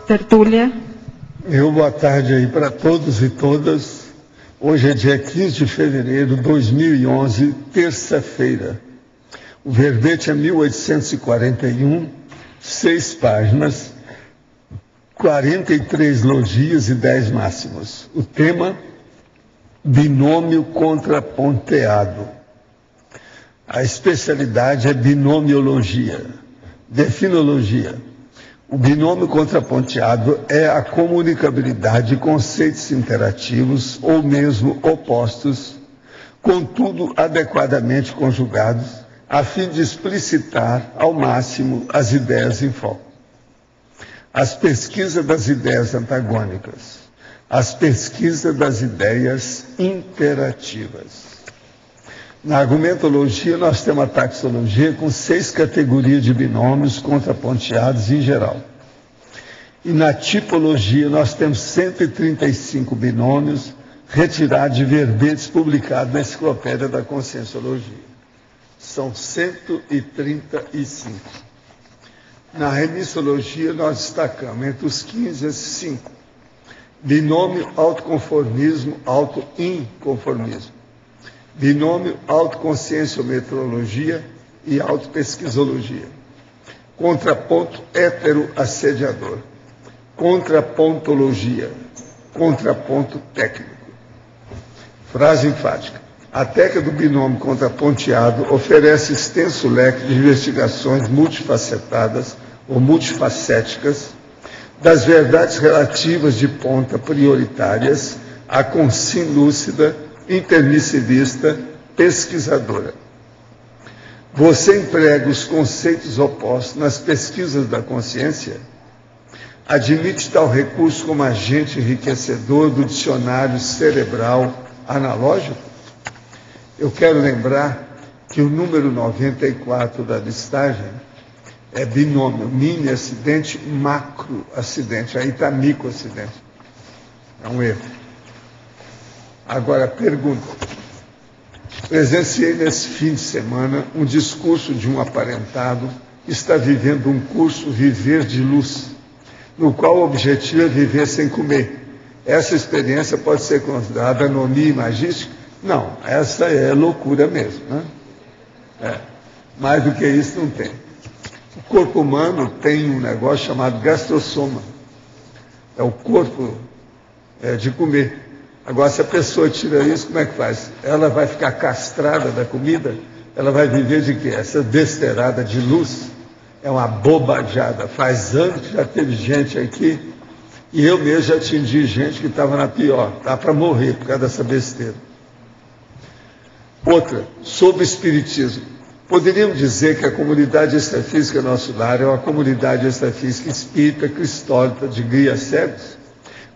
tertúlia. Boa tarde aí para todos e todas. Hoje é dia 15 de fevereiro de 2011, terça-feira. O verbete é 1841, 6 páginas, 43 logias e 10 máximos. O tema, binômio contraponteado. A especialidade é binomiologia. Definologia. O binômio contraponteado é a comunicabilidade de conceitos interativos ou mesmo opostos, contudo adequadamente conjugados, a fim de explicitar ao máximo as ideias em foco. As pesquisas das ideias antagônicas, as pesquisas das ideias interativas. Na argumentologia, nós temos a taxonomia com 6 categorias de binômios contraponteados em geral. E na tipologia, nós temos 135 binômios retirados de verbetes publicados na Enciclopédia da Conscienciologia. São 135. Na remissologia, nós destacamos entre os 15 esses 5. Binômio autoconformismo, autoinconformismo. Binômio autoconscienciometrologia e autopesquisologia. Contraponto heteroassediador. Contrapontologia. Contraponto técnico. Frase enfática. A técnica do binômio contraponteado oferece extenso leque de investigações multifacetadas ou multifacéticas das verdades relativas de ponta prioritárias à consim lúcida, intermissivista, pesquisadora. Você emprega os conceitos opostos nas pesquisas da consciência? Admite tal recurso como agente enriquecedor do dicionário cerebral analógico? Eu quero lembrar que o número 94 da listagem é binômio mini-acidente, macro-acidente. Aí está micro-acidente. É um erro. Agora, pergunta. Presenciei nesse fim de semana um discurso de um aparentado que está vivendo um curso Viver de Luz, no qual o objetivo é viver sem comer. Essa experiência pode ser considerada anomia imagística? Não, essa é loucura mesmo, né? Mais do que isso não tem. O corpo humano tem um negócio chamado gastrosoma. É o corpo de comer. Agora, se a pessoa tira isso, como é que faz? Ela vai ficar castrada da comida? Ela vai viver de quê? Essa besteirada de luz é uma bobajada. Faz anos que já teve gente aqui, e eu mesmo já atingi gente que estava na pior. Estava para morrer por causa dessa besteira. Outra, sobre o espiritismo. Poderíamos dizer que a comunidade extrafísica Nosso Lar é uma comunidade extrafísica espírita, cristólita, de guias cegos?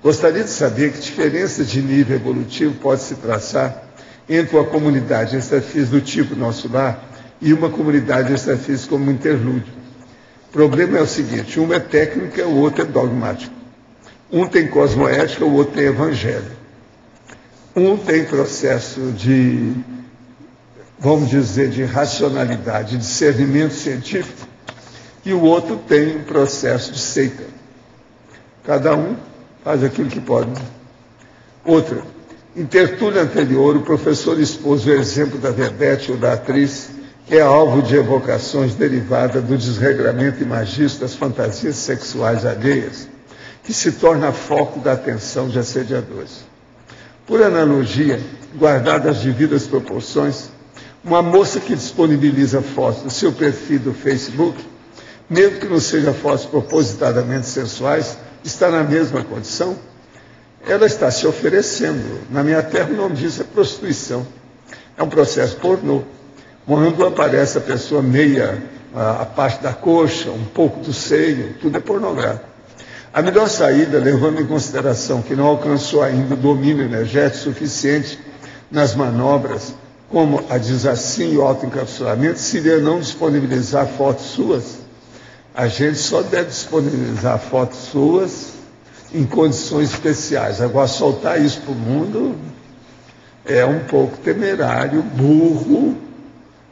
Gostaria de saber que diferença de nível evolutivo pode se traçar entre uma comunidade extrafísica do tipo Nosso Lar e uma comunidade extrafísica como interlúdio. O problema é o seguinte, uma é técnica, o outro é dogmático. Um tem cosmoética, o outro tem evangelho. Um tem processo de, vamos dizer, de racionalidade, de discernimento científico, e o outro tem um processo de seita. Cada um faz aquilo que pode. Outra, em tertúlia anterior, o professor expôs o exemplo da vedete ou da atriz, que é alvo de evocações derivadas do desregramento imagista das fantasias sexuais alheias, que se torna foco da atenção de assediadores. Por analogia, guardadas as devidas proporções, uma moça que disponibiliza fotos do seu perfil do Facebook, mesmo que não seja fotos propositadamente sensuais, está na mesma condição? Ela está se oferecendo. Na minha terra, o nome disso é prostituição. É um processo pornô. Quando aparece a pessoa meia, a parte da coxa, um pouco do seio, tudo é pornográfico. A melhor saída, levando em consideração que não alcançou ainda o domínio energético suficiente nas manobras, como a desassim e o autoencapsulamento, seria não disponibilizar fotos suas. A gente só deve disponibilizar fotos suas em condições especiais. Agora, soltar isso para o mundo é um pouco temerário, burro,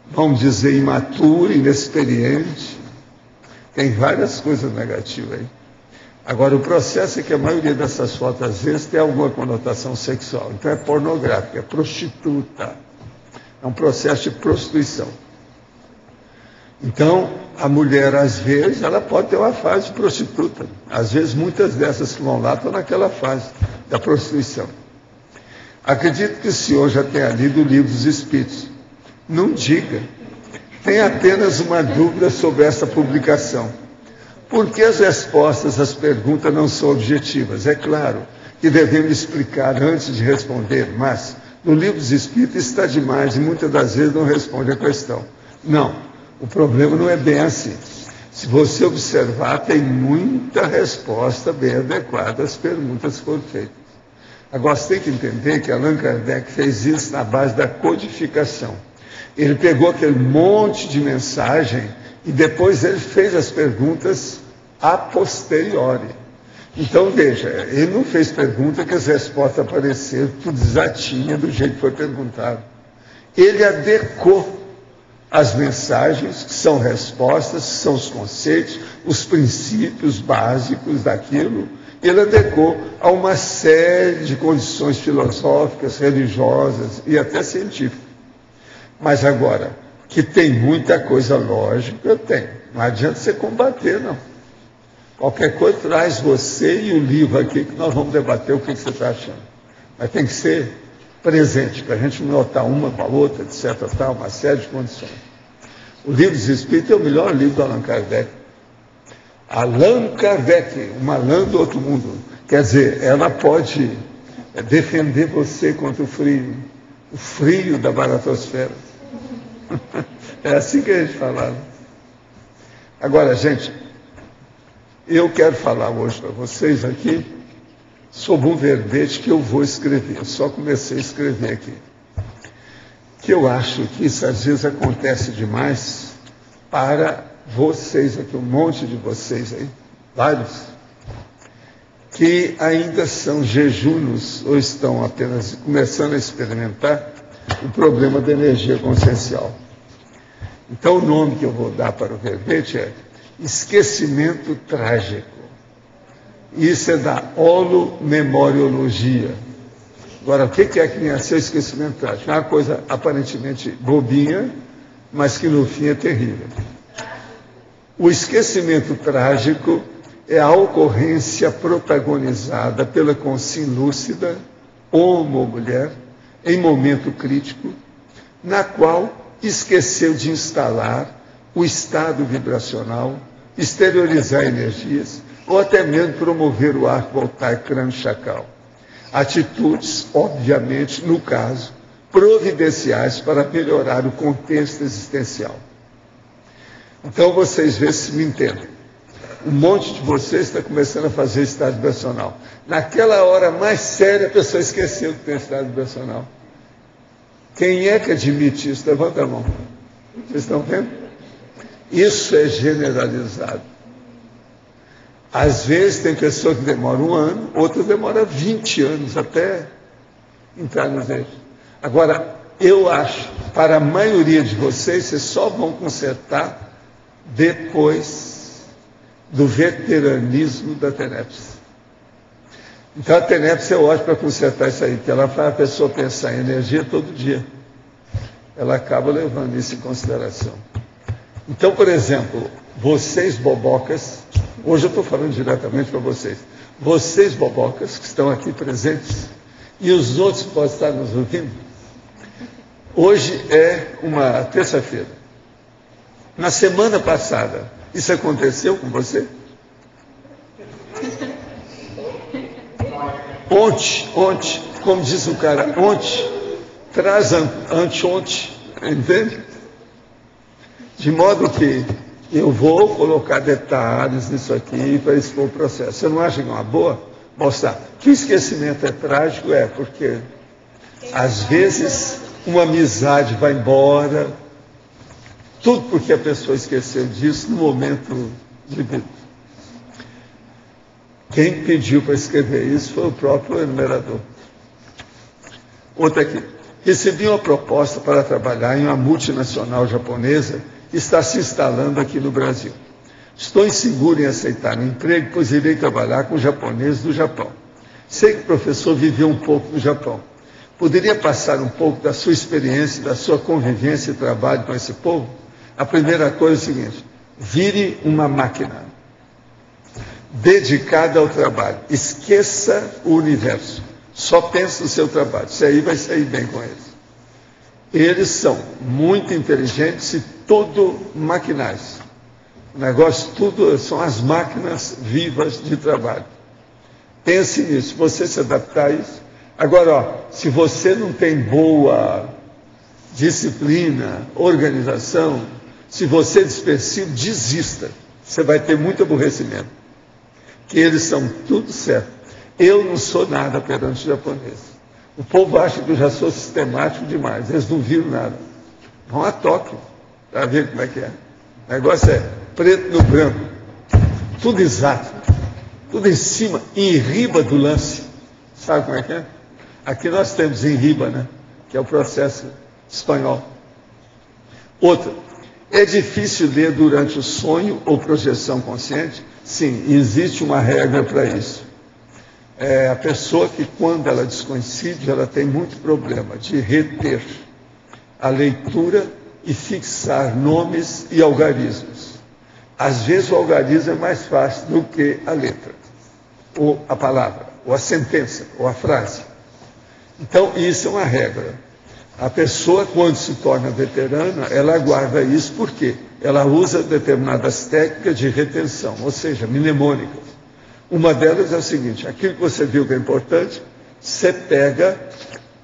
vamos dizer, imaturo, inexperiente. Tem várias coisas negativas aí. Agora, o processo é que a maioria dessas fotos, às vezes, tem alguma conotação sexual. Então, é pornográfico, é prostituta. É um processo de prostituição. Então, a mulher, às vezes, ela pode ter uma fase de prostituta. Às vezes, muitas dessas que vão lá estão naquela fase da prostituição. Acredito que o senhor já tenha lido o Livro dos Espíritos. Não diga. Tem apenas uma dúvida sobre essa publicação. Por que as respostas às perguntas não são objetivas? É claro que devemos explicar antes de responder, mas no Livro dos Espíritos está demais e muitas das vezes não responde a questão. Não, o problema não é bem assim. Se você observar, tem muita resposta bem adequada às perguntas que foram feitas. Agora, você tem que entender que Allan Kardec fez isso na base da codificação. Ele pegou aquele monte de mensagem e depois ele fez as perguntas a posteriori. Então, veja, ele não fez pergunta que as respostas apareceram tudo exatinha do jeito que foi perguntado. Ele adequou as mensagens, que são respostas, que são os conceitos, os princípios básicos daquilo, ele adequou a uma série de condições filosóficas, religiosas e até científicas. Mas agora, que tem muita coisa lógica, tem. Não adianta você combater, não. Qualquer coisa traz você e o livro aqui, que nós vamos debater o que você está achando. Mas tem que ser presente, para a gente notar uma com a outra, etc. Tal, uma série de condições. O Livro dos Espíritos é o melhor livro do Allan Kardec. Allan Kardec, uma lã do outro mundo. Quer dizer, ela pode defender você contra o frio da baratosfera. É assim que a gente fala. Agora, gente, eu quero falar hoje para vocês aqui sobre um verbete que eu vou escrever. Eu só comecei a escrever aqui. Que eu acho que isso às vezes acontece demais para vocês aqui, um monte de vocês aí, vários, que ainda são jejunos ou estão apenas começando a experimentar o problema da energia consciencial. Então, o nome que eu vou dar para o verbete é esquecimento trágico. Isso é da holomemoriologia. Agora, o que é que nasceu esquecimento trágico? É uma coisa aparentemente bobinha, mas que no fim é terrível. O esquecimento trágico é a ocorrência protagonizada pela consciência lúcida, homem ou mulher, em momento crítico, na qual esqueceu de instalar o estado vibracional, exteriorizar energias, ou até mesmo promover o arco voltaico crânio-chacal. Atitudes, obviamente, no caso, providenciais para melhorar o contexto existencial. Então, vocês vê se me entendem. Um monte de vocês está começando a fazer estado vibracional. Naquela hora mais séria, a pessoa esqueceu que tem estado vibracional. Quem é que admite isso? Levanta a mão. Vocês estão vendo? Isso é generalizado. Às vezes tem pessoas que demoram 1 ano, outras demoram 20 anos até entrar no eixo. Agora, eu acho, para a maioria de vocês, vocês só vão consertar depois do veteranismo da TENEPS. Então a TENEPS é ótima para consertar isso aí, porque ela faz a pessoa pensar em energia todo dia. Ela acaba levando isso em consideração. Então, por exemplo, vocês bobocas, hoje eu estou falando diretamente para vocês, vocês bobocas que estão aqui presentes e os outros que podem estar nos ouvindo, hoje é uma terça-feira. Na semana passada, isso aconteceu com você? Ontem, como diz o cara, ontem, traz anteontem, entende? De modo que eu vou colocar detalhes nisso aqui para expor o processo. Você não acha que é uma boa? Mostrar que o esquecimento é trágico, porque às vezes uma amizade vai embora, tudo porque a pessoa esqueceu disso no momento de vida. Quem pediu para escrever isso foi o próprio enumerador. Outra aqui. Recebi uma proposta para trabalhar em uma multinacional japonesa que está se instalando aqui no Brasil. Estou inseguro em aceitar um emprego, pois irei trabalhar com japoneses do Japão. Sei que o professor viveu um pouco no Japão. Poderia passar um pouco da sua experiência, da sua convivência e trabalho com esse povo? A primeira coisa é o seguinte: vire uma máquina dedicada ao trabalho. Esqueça o universo. Só pense no seu trabalho. Isso aí vai sair bem com eles. Eles são muito inteligentes e tudo maquinais. O negócio tudo são as máquinas vivas de trabalho. Pense nisso, você se adaptar a isso. Agora, ó, se você não tem boa disciplina, organização, se você é dispersivo, desista. Você vai ter muito aborrecimento. Que eles são tudo certo. Eu não sou nada perante os japoneses. O povo acha que eu já sou sistemático demais. Eles não viram nada. Vão a Tóquio para ver como é que é. O negócio é preto no branco. Tudo exato. Tudo em cima, em riba do lance. Sabe como é que é? Aqui nós temos em riba, né? Que é o processo espanhol. Outra. É difícil ler durante o sonho ou projeção consciente? Sim, existe uma regra para isso. A pessoa que, quando ela descoincide, ela tem muito problema de reter a leitura e fixar nomes e algarismos. Às vezes o algarismo é mais fácil do que a letra, ou a palavra, ou a sentença, ou a frase. Então, isso é uma regra. A pessoa, quando se torna veterana, ela guarda isso porque ela usa determinadas técnicas de retenção, ou seja, mnemônicas. Uma delas é o seguinte: aquilo que você viu que é importante, você pega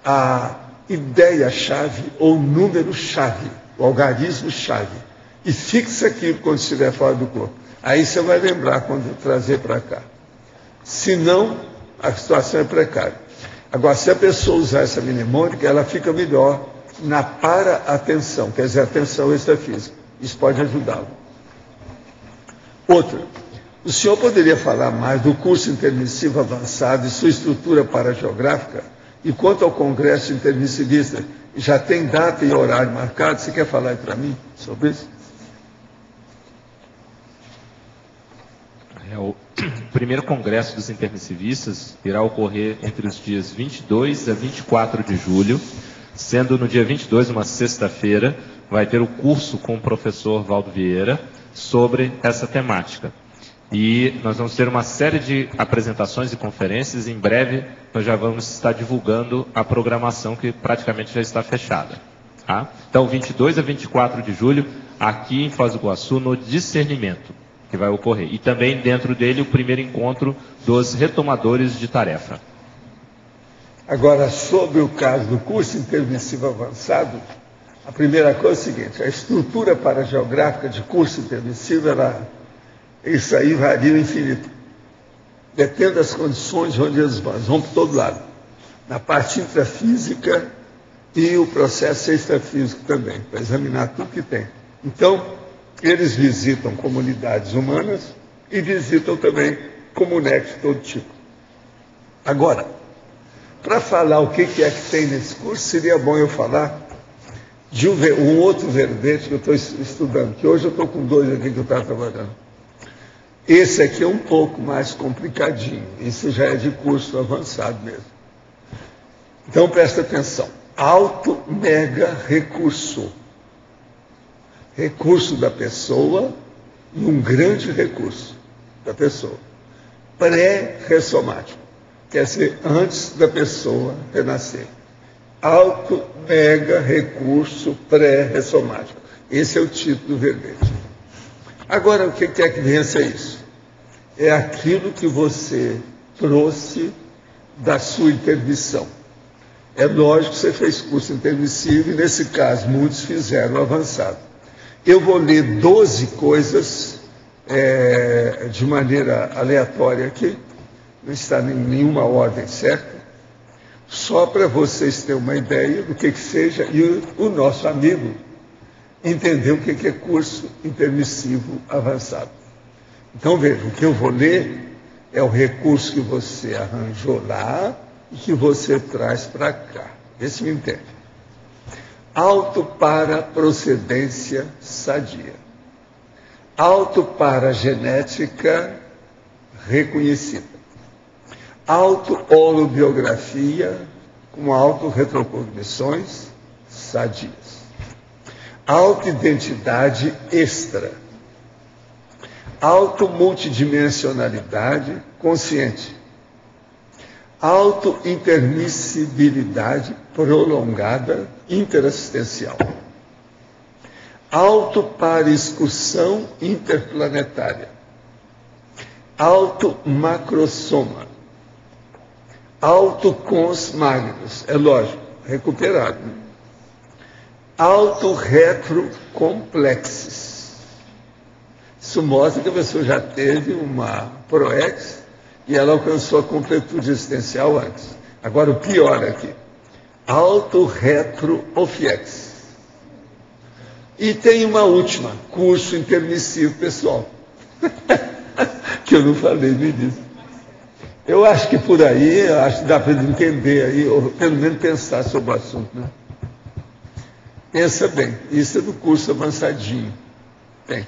a ideia-chave ou número-chave, o algarismo-chave, e fixa aquilo quando estiver fora do corpo. Aí você vai lembrar quando trazer para cá. Senão, a situação é precária. Agora, se a pessoa usar essa mnemônica, ela fica melhor na para-atenção, quer dizer, atenção extrafísica. Isso pode ajudá-lo. Outra. O senhor poderia falar mais do curso intermissivo avançado e sua estrutura parageográfica? E quanto ao congresso intermissivista, já tem data e horário marcado? Você quer falar para mim sobre isso? O primeiro congresso dos intermissivistas irá ocorrer entre os dias 22 a 24 de julho, sendo no dia 22, uma sexta-feira, vai ter o curso com o professor Valdo Vieira sobre essa temática. E nós vamos ter uma série de apresentações e conferências. Em breve, nós já vamos estar divulgando a programação que praticamente já está fechada. Tá? Então, 22 a 24 de julho, aqui em Foz do Iguaçu, no Discernimento, que vai ocorrer. E também, dentro dele, o primeiro encontro dos retomadores de tarefa. Agora, sobre o caso do curso intermissivo avançado, a primeira coisa é o seguinte: a estrutura parageográfica de curso intermissivo, isso aí varia o infinito. Depende das condições de onde eles vão para todo lado. Na parte intrafísica e o processo extrafísico também, para examinar tudo que tem. Então, eles visitam comunidades humanas e visitam também comunex de todo tipo. Agora, para falar o que é que tem nesse curso, seria bom eu falar de um outro verbete que eu estou estudando, que hoje eu estou com 2 aqui que eu estava trabalhando. Esse aqui é um pouco mais complicadinho. Esse já é de curso avançado mesmo. Então, presta atenção. Alto mega recurso. Recurso da pessoa e um grande recurso da pessoa. Pré-ressomático. Quer dizer, antes da pessoa renascer. Alto mega recurso pré-ressomático. Esse é o título do verbete. Agora, o que é que vença isso? É aquilo que você trouxe da sua intermissão. É lógico que você fez curso intermissivo e, nesse caso, muitos fizeram avançado. Eu vou ler 12 coisas de maneira aleatória aqui, não está em nenhuma ordem certa, só para vocês terem uma ideia do que seja, e o nosso amigo entender o que é curso intermissivo avançado. Então, veja, o que eu vou ler é o recurso que você arranjou lá e que você traz para cá. Vê se me entende. Auto para procedência sadia. autoparagenética reconhecida, auto-holobiografia com auto-retrocognições sadias, auto-identidade extra, auto-multidimensionalidade consciente, auto-intermissibilidade prolongada interassistencial, auto-pariscussão interplanetária, auto-macrosoma, auto-cons magnus, é lógico, recuperado, né? Auto-retrocomplexes. Isso mostra que a pessoa já teve uma proex e ela alcançou a completude existencial antes. Agora, o pior aqui, auto-retro-ofiex. E tem uma última, curso intermissivo pessoal, que eu não falei no início. Eu acho que por aí, acho que dá para entender aí, ou pelo menos pensar sobre o assunto, né? Pensa bem, isso é do curso avançadinho. Tem.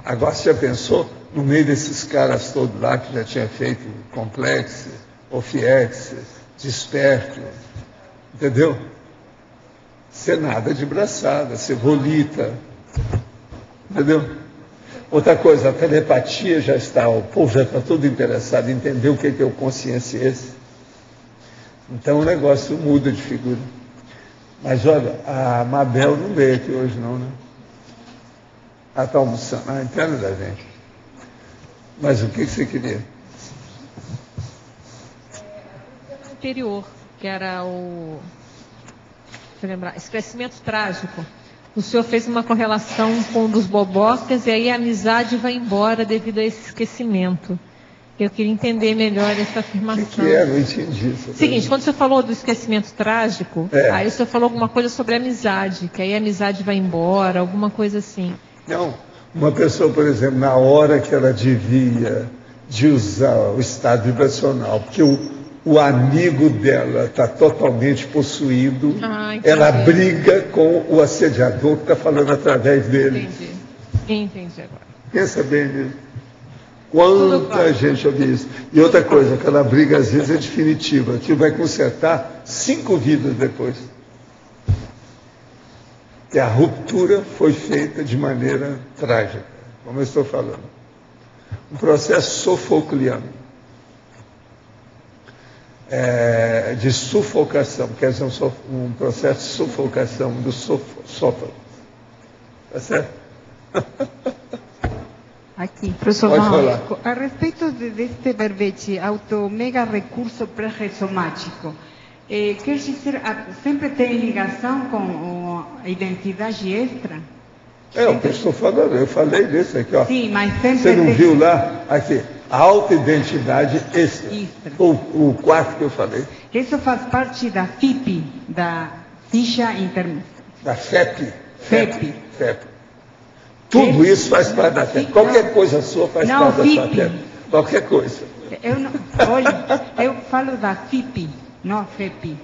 Agora, você já pensou, no meio desses caras todos lá, que já tinha feito complexo, ofiex, desperto, entendeu? Ser nada de braçada, ser volita, entendeu? Outra coisa, a telepatia já está, o povo já está todo interessado em entender o que é o consciência esse. Então o negócio muda de figura. Mas olha, a Mabel não veio aqui hoje não, né? Ela está almoçando, entenda da gente. Mas o que você queria? O anterior, que era o... Deixa eu lembrar, esquecimento trágico. O senhor fez uma correlação com um dos bobocas e aí a amizade vai embora devido a esse esquecimento. Eu queria entender melhor essa afirmação. O que é? Não entendi isso. Seguinte, quando o senhor falou do esquecimento trágico, aí o senhor falou alguma coisa sobre a amizade, que aí a amizade vai embora, alguma coisa assim. Não, uma pessoa, por exemplo, na hora que ela devia de usar o estado vibracional, porque o amigo dela está totalmente possuído, ela briga com o assediador que está falando através dele. Entendi agora. Pensa bem nisso. Quanta gente ouve isso. E outra coisa, aquela briga às vezes é definitiva, que vai consertar 5 vidas depois. Que a ruptura foi feita de maneira trágica, como eu estou falando. Um processo sofocliano. De sufocação, quer dizer, um processo de sufocação do sófalo. Está certo? Aqui, professor, pode falar. A respeito deste verbete, auto-mega recurso pré-ressomático, quer dizer, sempre tem ligação com a identidade extra? É o que eu estou falando, eu falei disso aqui, ó. Sim, mas sempre você não viu lá? Aqui, a autoidentidade extra. O quarto que eu falei. Isso faz parte da FIP, da ficha interna. Da FEP. FEP. Tudo isso faz parte da FEP. Qualquer coisa sua faz parte da sua FEP. Qualquer coisa. Eu falo da FIP, não FEP.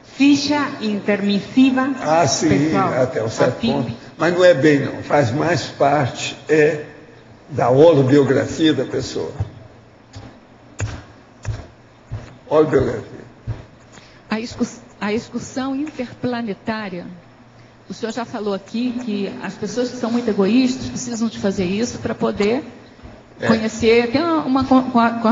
Ficha intermissiva sim, pessoal, até um certo ponto. Mas não é bem, não. Faz mais parte da holobiografia da pessoa. Holobiografia. A excursão interplanetária. O senhor já falou aqui que as pessoas que são muito egoístas precisam de fazer isso para poder conhecer, ter uma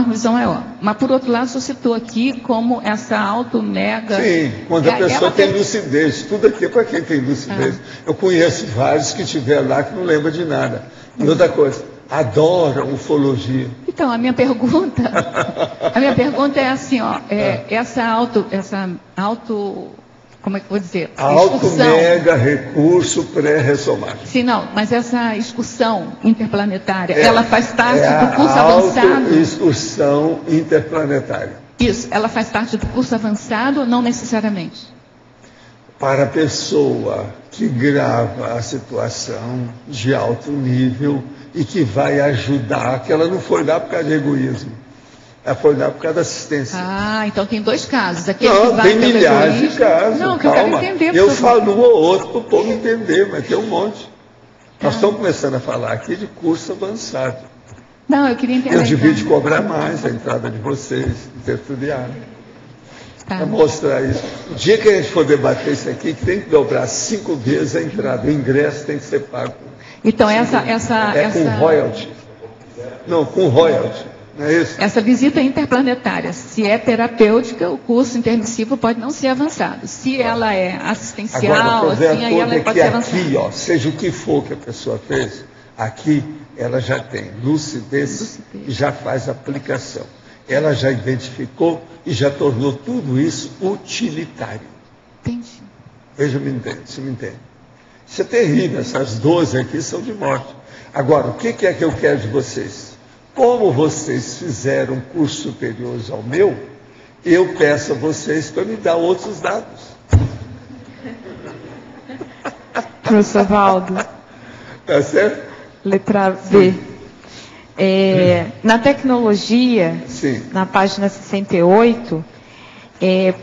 visão maior. Mas, por outro lado, o senhor citou aqui como essa auto-mega... Sim, quando a pessoa tem lucidez. Tudo aqui é para quem tem lucidez. Eu conheço vários que estiveram lá que não lembram de nada. E outra coisa, adoram ufologia. Então, a minha pergunta é assim, ó, essa auto... Como é que eu vou dizer? Auto-mega recurso pré-ressomático. Sim, não, mas essa excursão interplanetária, ela faz parte do curso avançado? Excursão interplanetária. Isso, ela faz parte do curso avançado ou não necessariamente? Para a pessoa que grava a situação de alto nível e que vai ajudar, que ela não foi lá por causa de egoísmo. Ela foi lá por causa da assistência. Então tem 2 casos. Aquele não, que vai tem milhares de casos. Não, que eu quero entender. Eu falo um ou outro para o povo entender, mas tem um monte. Nós estamos começando a falar aqui de curso avançado. Não, eu queria entender. Eu devia de cobrar mais a entrada de vocês, intertudiário. Tá. Para mostrar isso. O dia que a gente for debater isso aqui, tem que dobrar 5 vezes a entrada. O ingresso tem que ser pago. Então, com royalty. Não, com royalty. Não é isso? Essa visita interplanetária, se é terapêutica, o curso intermissivo pode não ser avançado. Se ela é assistencial, Agora, assim, aí ela pode ser avançada. Aqui, ó, seja o que for que a pessoa fez, aqui ela já tem lucidez e já faz aplicação. Ela já identificou e já tornou tudo isso utilitário. Entendi. Veja, se me entende. Isso é terrível, essas 12 aqui são de morte. Agora, o que é que eu quero de vocês? Como vocês fizeram cursos superiores ao meu, eu peço a vocês para me dar outros dados. Professor Valdo. Tá certo? Letra B. Na tecnologia, sim, na página 68,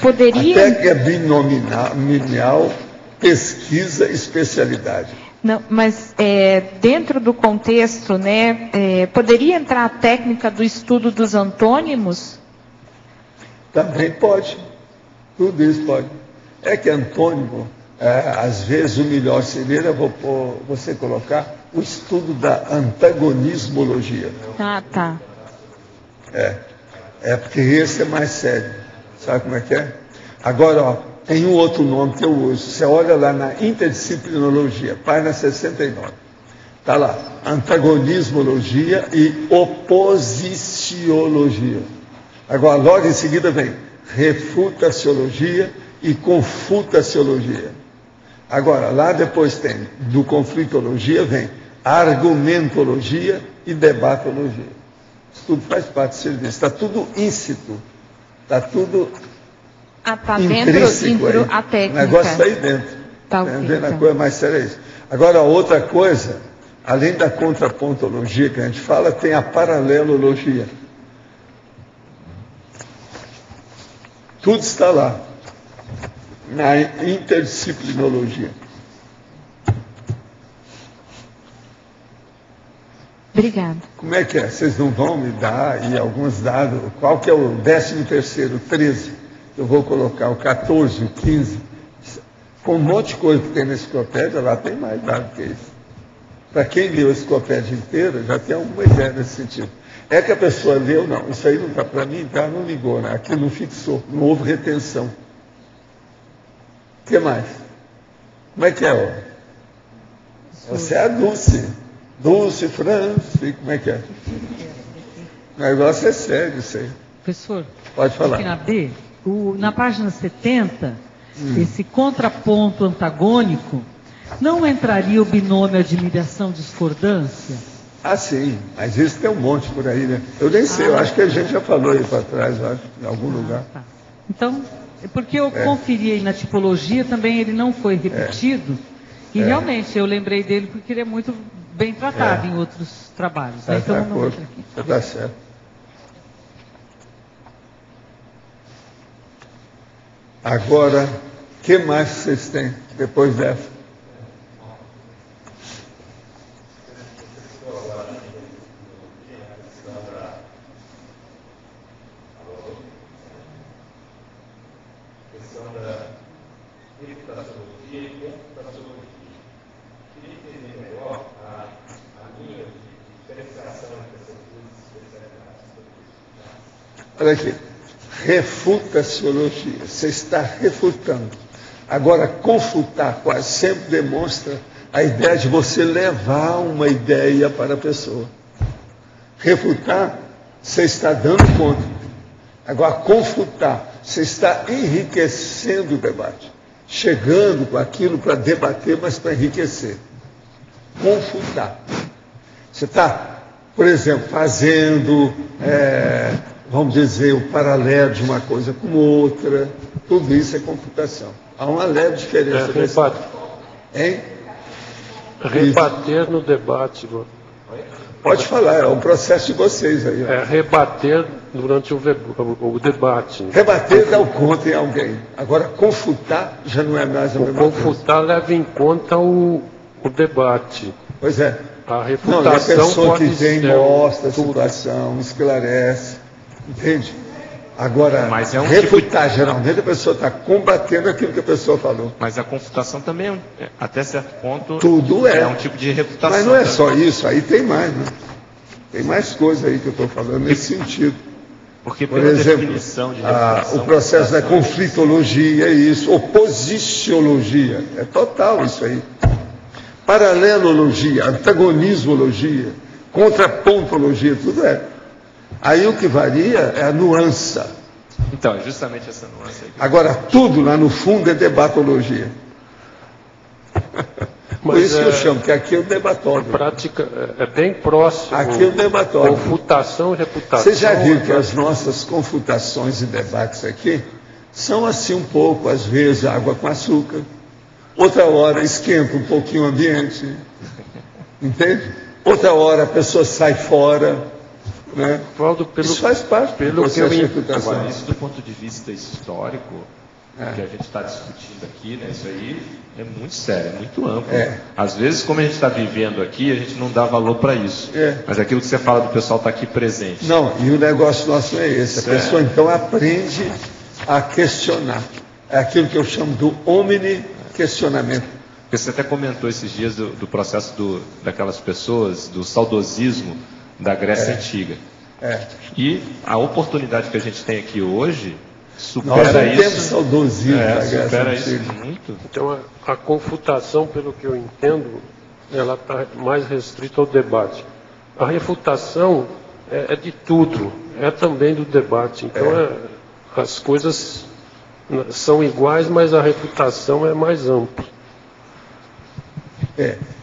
poderia... Até que é binominal, pesquisa, especialidade. Não, mas dentro do contexto, né, poderia entrar a técnica do estudo dos antônimos? Também pode. Tudo isso pode. É que antônimo, às vezes o melhor seria você colocar o estudo da antagonismologia. Ah, tá. Porque esse é mais sério. Sabe como é que é? Agora, ó, tem um outro nome que eu uso. Você olha lá na interdisciplinologia, página 69. Está lá, antagonismologia e oposiciologia. Agora, logo em seguida vem refutaciologia e confutaciologia. Agora, lá depois tem, do conflitologia, vem argumentologia e debatologia. Isso tudo faz parte do serviço. Está tudo íncito. Está tudo tá intrínseco dentro aí. a técnica. O negócio está aí dentro. Tá, vendo a coisa mais séria é isso. Agora, outra coisa, além da contrapontologia que a gente fala, tem a paralelologia. Tudo está lá, na interdisciplinologia. Obrigada. Como é que é? Vocês não vão me dar aí alguns dados? Qual que é o 13º, o 13? Eu vou colocar o 14, o 15. Com um monte de coisa que tem na enciclopédia, lá tem mais dados que isso. Para quem leu a enciclopédia inteira, já tem alguma ideia nesse sentido. É que a pessoa leu, não, isso aí não está para mim, tá? Não ligou, né? Aquilo não fixou, não houve retenção. O que mais? Como é que é? Ó? Você é a Dulce. Dulce, France, como é que é? O negócio é sério, isso aí. Professor, pode falar. Aqui na B, na página 70, esse contraponto antagônico, não entraria o binômio admiração-discordância? Ah, sim, mas isso tem um monte por aí, né? Eu nem sei, eu acho que a gente já falou aí para trás, eu acho, em algum lugar. Tá. Então, porque eu conferi aí na tipologia, também ele não foi repetido, e realmente eu lembrei dele porque ele é muito bem tratado em outros trabalhos. Né? Então, não vou aqui. Está certo. Agora, o que mais vocês têm depois dessa? Olha aqui, refutaciologia, você está refutando. Agora, confutar quase sempre demonstra a ideia de você levar uma ideia para a pessoa. Refutar, você está dando conta. Agora, confutar, você está enriquecendo o debate. Chegando com aquilo para debater, mas para enriquecer. Confutar. Você está, por exemplo, fazendo... vamos dizer, o paralelo de uma coisa com outra, tudo isso é computação. Há uma leve diferença. Rebater no debate. Pode falar, é um processo de vocês aí. Ó. Rebater durante o debate. Rebater dá o conta em alguém. Agora, confutar já não é mais a mesma coisa. Confutar leva em conta o debate. Pois é. A Não, e a refutação pessoa que pode vem ser mostra a tudo. situação, esclarece, entende? Agora, Mas é um refutar, geralmente a pessoa está combatendo aquilo que a pessoa falou. Mas a confutação também, até certo ponto, Tudo é. um tipo de refutação. Mas não é também. só isso, aí tem mais, né? Tem mais coisa aí que eu estou falando nesse sentido. Porque Por pela exemplo, definição de refutação... o processo da refutação- conflitologia é isso, oposiciologia, é total isso aí. Paralelologia, antagonismologia, contrapontologia, tudo é. Aí o que varia é a nuance. Então, é justamente essa nuance aí. Agora, tudo lá no fundo é debatologia. Por Mas isso que eu chamo, que aqui é o debatório. Prática é bem próximo. Aqui é o debatório. Confutação e reputação. Você já viu que as nossas confutações e debates aqui são assim um pouco, às vezes, água com açúcar. Outra hora esquenta um pouquinho o ambiente. Entende? Outra hora a pessoa sai fora. Né? Valdo, Isso faz parte do pelo que processo de eu reputação. Agora, isso do ponto de vista histórico, que a gente está discutindo aqui, né, isso aí é muito sério, é muito amplo. É. Às vezes, como a gente está vivendo aqui, a gente não dá valor para isso. É. Mas aquilo que você fala do pessoal estar aqui presente. Não, e o negócio nosso é esse. A Certo. pessoa então aprende a questionar. É aquilo que eu chamo do omni-questionamento. Porque você até comentou esses dias do processo daquelas pessoas, do saudosismo da Grécia Antiga. E a oportunidade que a gente tem aqui hoje Nós supera não temos isso. saudosismo da Grécia Supera isso Antiga. muito. Então, a confutação, pelo que eu entendo, ela está mais restrita ao debate. A refutação é de tudo, é também do debate. Então, as coisas são iguais, mas a refutação é mais ampla.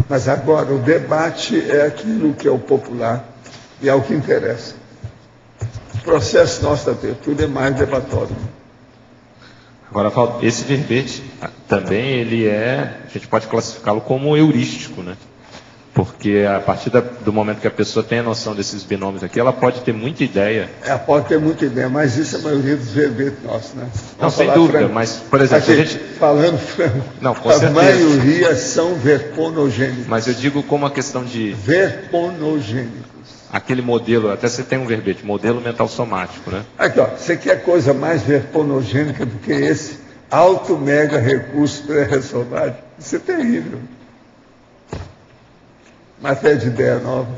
Mas agora o debate é aquilo que é o popular e é o que interessa. O processo nosso da abertura é mais debatório. Agora, Valdo, esse verbete também ele a gente pode classificá-lo como heurístico, né? Porque a partir do momento que a pessoa tem a noção desses binômios aqui, ela pode ter muita ideia. Pode ter muita ideia, mas isso é a maioria dos verbetes nossos, né? Não, Vamos sem falar dúvida, franco. mas, por exemplo, Aqui, a gente... falando franco, Não, com a certeza. maioria são verponogênicos. Mas eu digo como a questão de Verponogênicos. aquele modelo, até você tem um verbete, modelo mental somático, né? Aqui, ó, você quer coisa mais verponogênica do que esse? Alto mega recurso pré-ressomático. Isso é terrível. Matéria de ideia nova.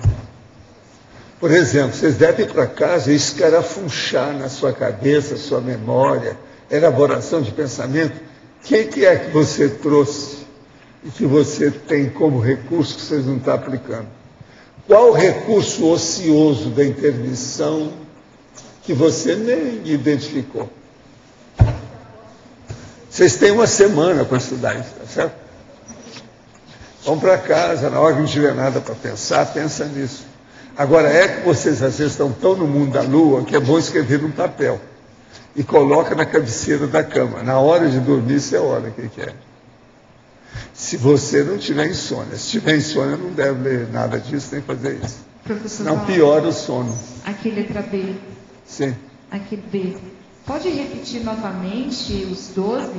Por exemplo, vocês devem ir para casa e escarafunchar na sua cabeça, sua memória, elaboração de pensamento. O que é que você trouxe e que você tem como recurso que vocês não estão aplicando? Qual o recurso ocioso da intermissão que você nem identificou? Vocês têm uma semana para estudar isso, tá certo? Vão para casa, na hora que não tiver nada para pensar, pensa nisso. Agora, é que vocês às vezes estão tão no mundo da lua que é bom escrever num papel e coloca na cabeceira da cama. Na hora de dormir, você olha o que é. Se você não tiver insônia, se tiver insônia, não deve ler nada disso, nem fazer isso. Professor, Não piora o sono. aqui letra B, Sim. aqui B. Pode repetir novamente os 12,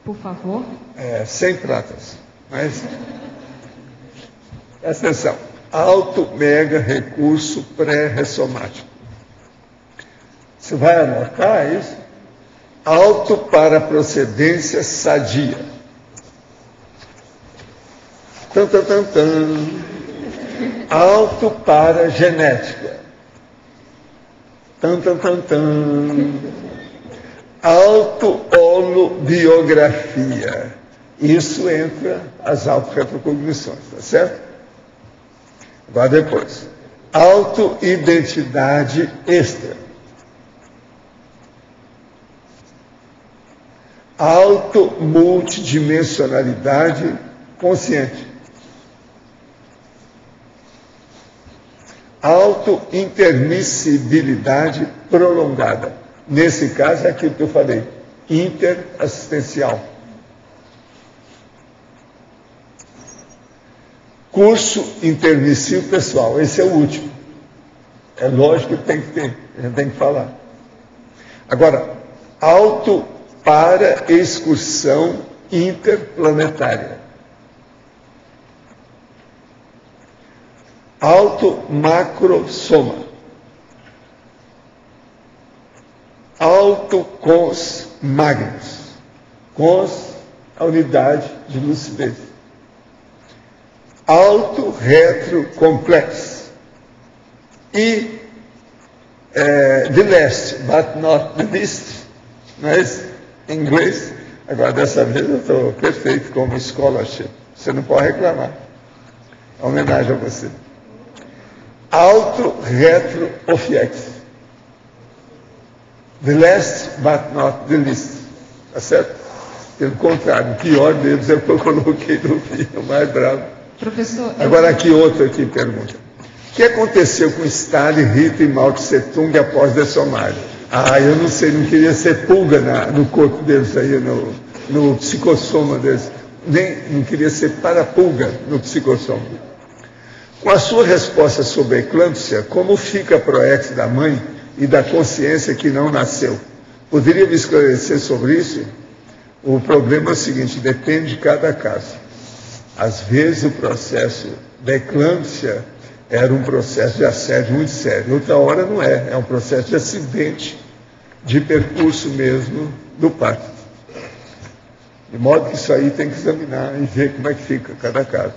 por favor? Sem pratas. Mas, presta atenção. Alto mega recurso pré-ressomático. Você vai anotar isso? Alto para procedência sadia. Tan, tan, tan, tan. Alto para genética. Tan, tan, tan, tan. Auto-holobiografia. Isso entra as auto-retrocognições, tá certo? Agora depois. Auto-identidade extra. Auto-multidimensionalidade consciente. Auto-intermissibilidade prolongada. Nesse caso é aquilo que eu falei, interassistencial. Curso intermissivo pessoal, esse é o último. É lógico que tem que ter, a gente tem que falar. Agora, auto para excursão interplanetária. alto macrosoma, alto cons magnus, cons a unidade de lucidez, alto retro complexo e the last but not the least, mas em inglês, agora dessa vez eu estou perfeito como scholarship, você não pode reclamar, é homenagem a você. Alto retro ofiex, the last but not the least, tá certo? Pelo contrário, o pior deles é o que eu coloquei no fim, o mais bravo. Professor, agora aqui outro aqui pergunta. O que aconteceu com Stalin, Hitler e Mao Tse Tung após dessomarem? Eu não sei, não queria ser pulga no corpo deles aí, no psicossoma deles. Nem não queria ser parapulga no psicossoma. Com a sua resposta sobre a eclâmpsia, como fica a proex da mãe e da consciência que não nasceu? Poderia me esclarecer sobre isso? O problema é o seguinte, depende de cada caso. Às vezes o processo da eclâmpsia era um processo de assédio muito sério. Outra hora não é. É um processo de acidente, de percurso mesmo do parto. De modo que isso aí tem que examinar e ver como é que fica cada caso.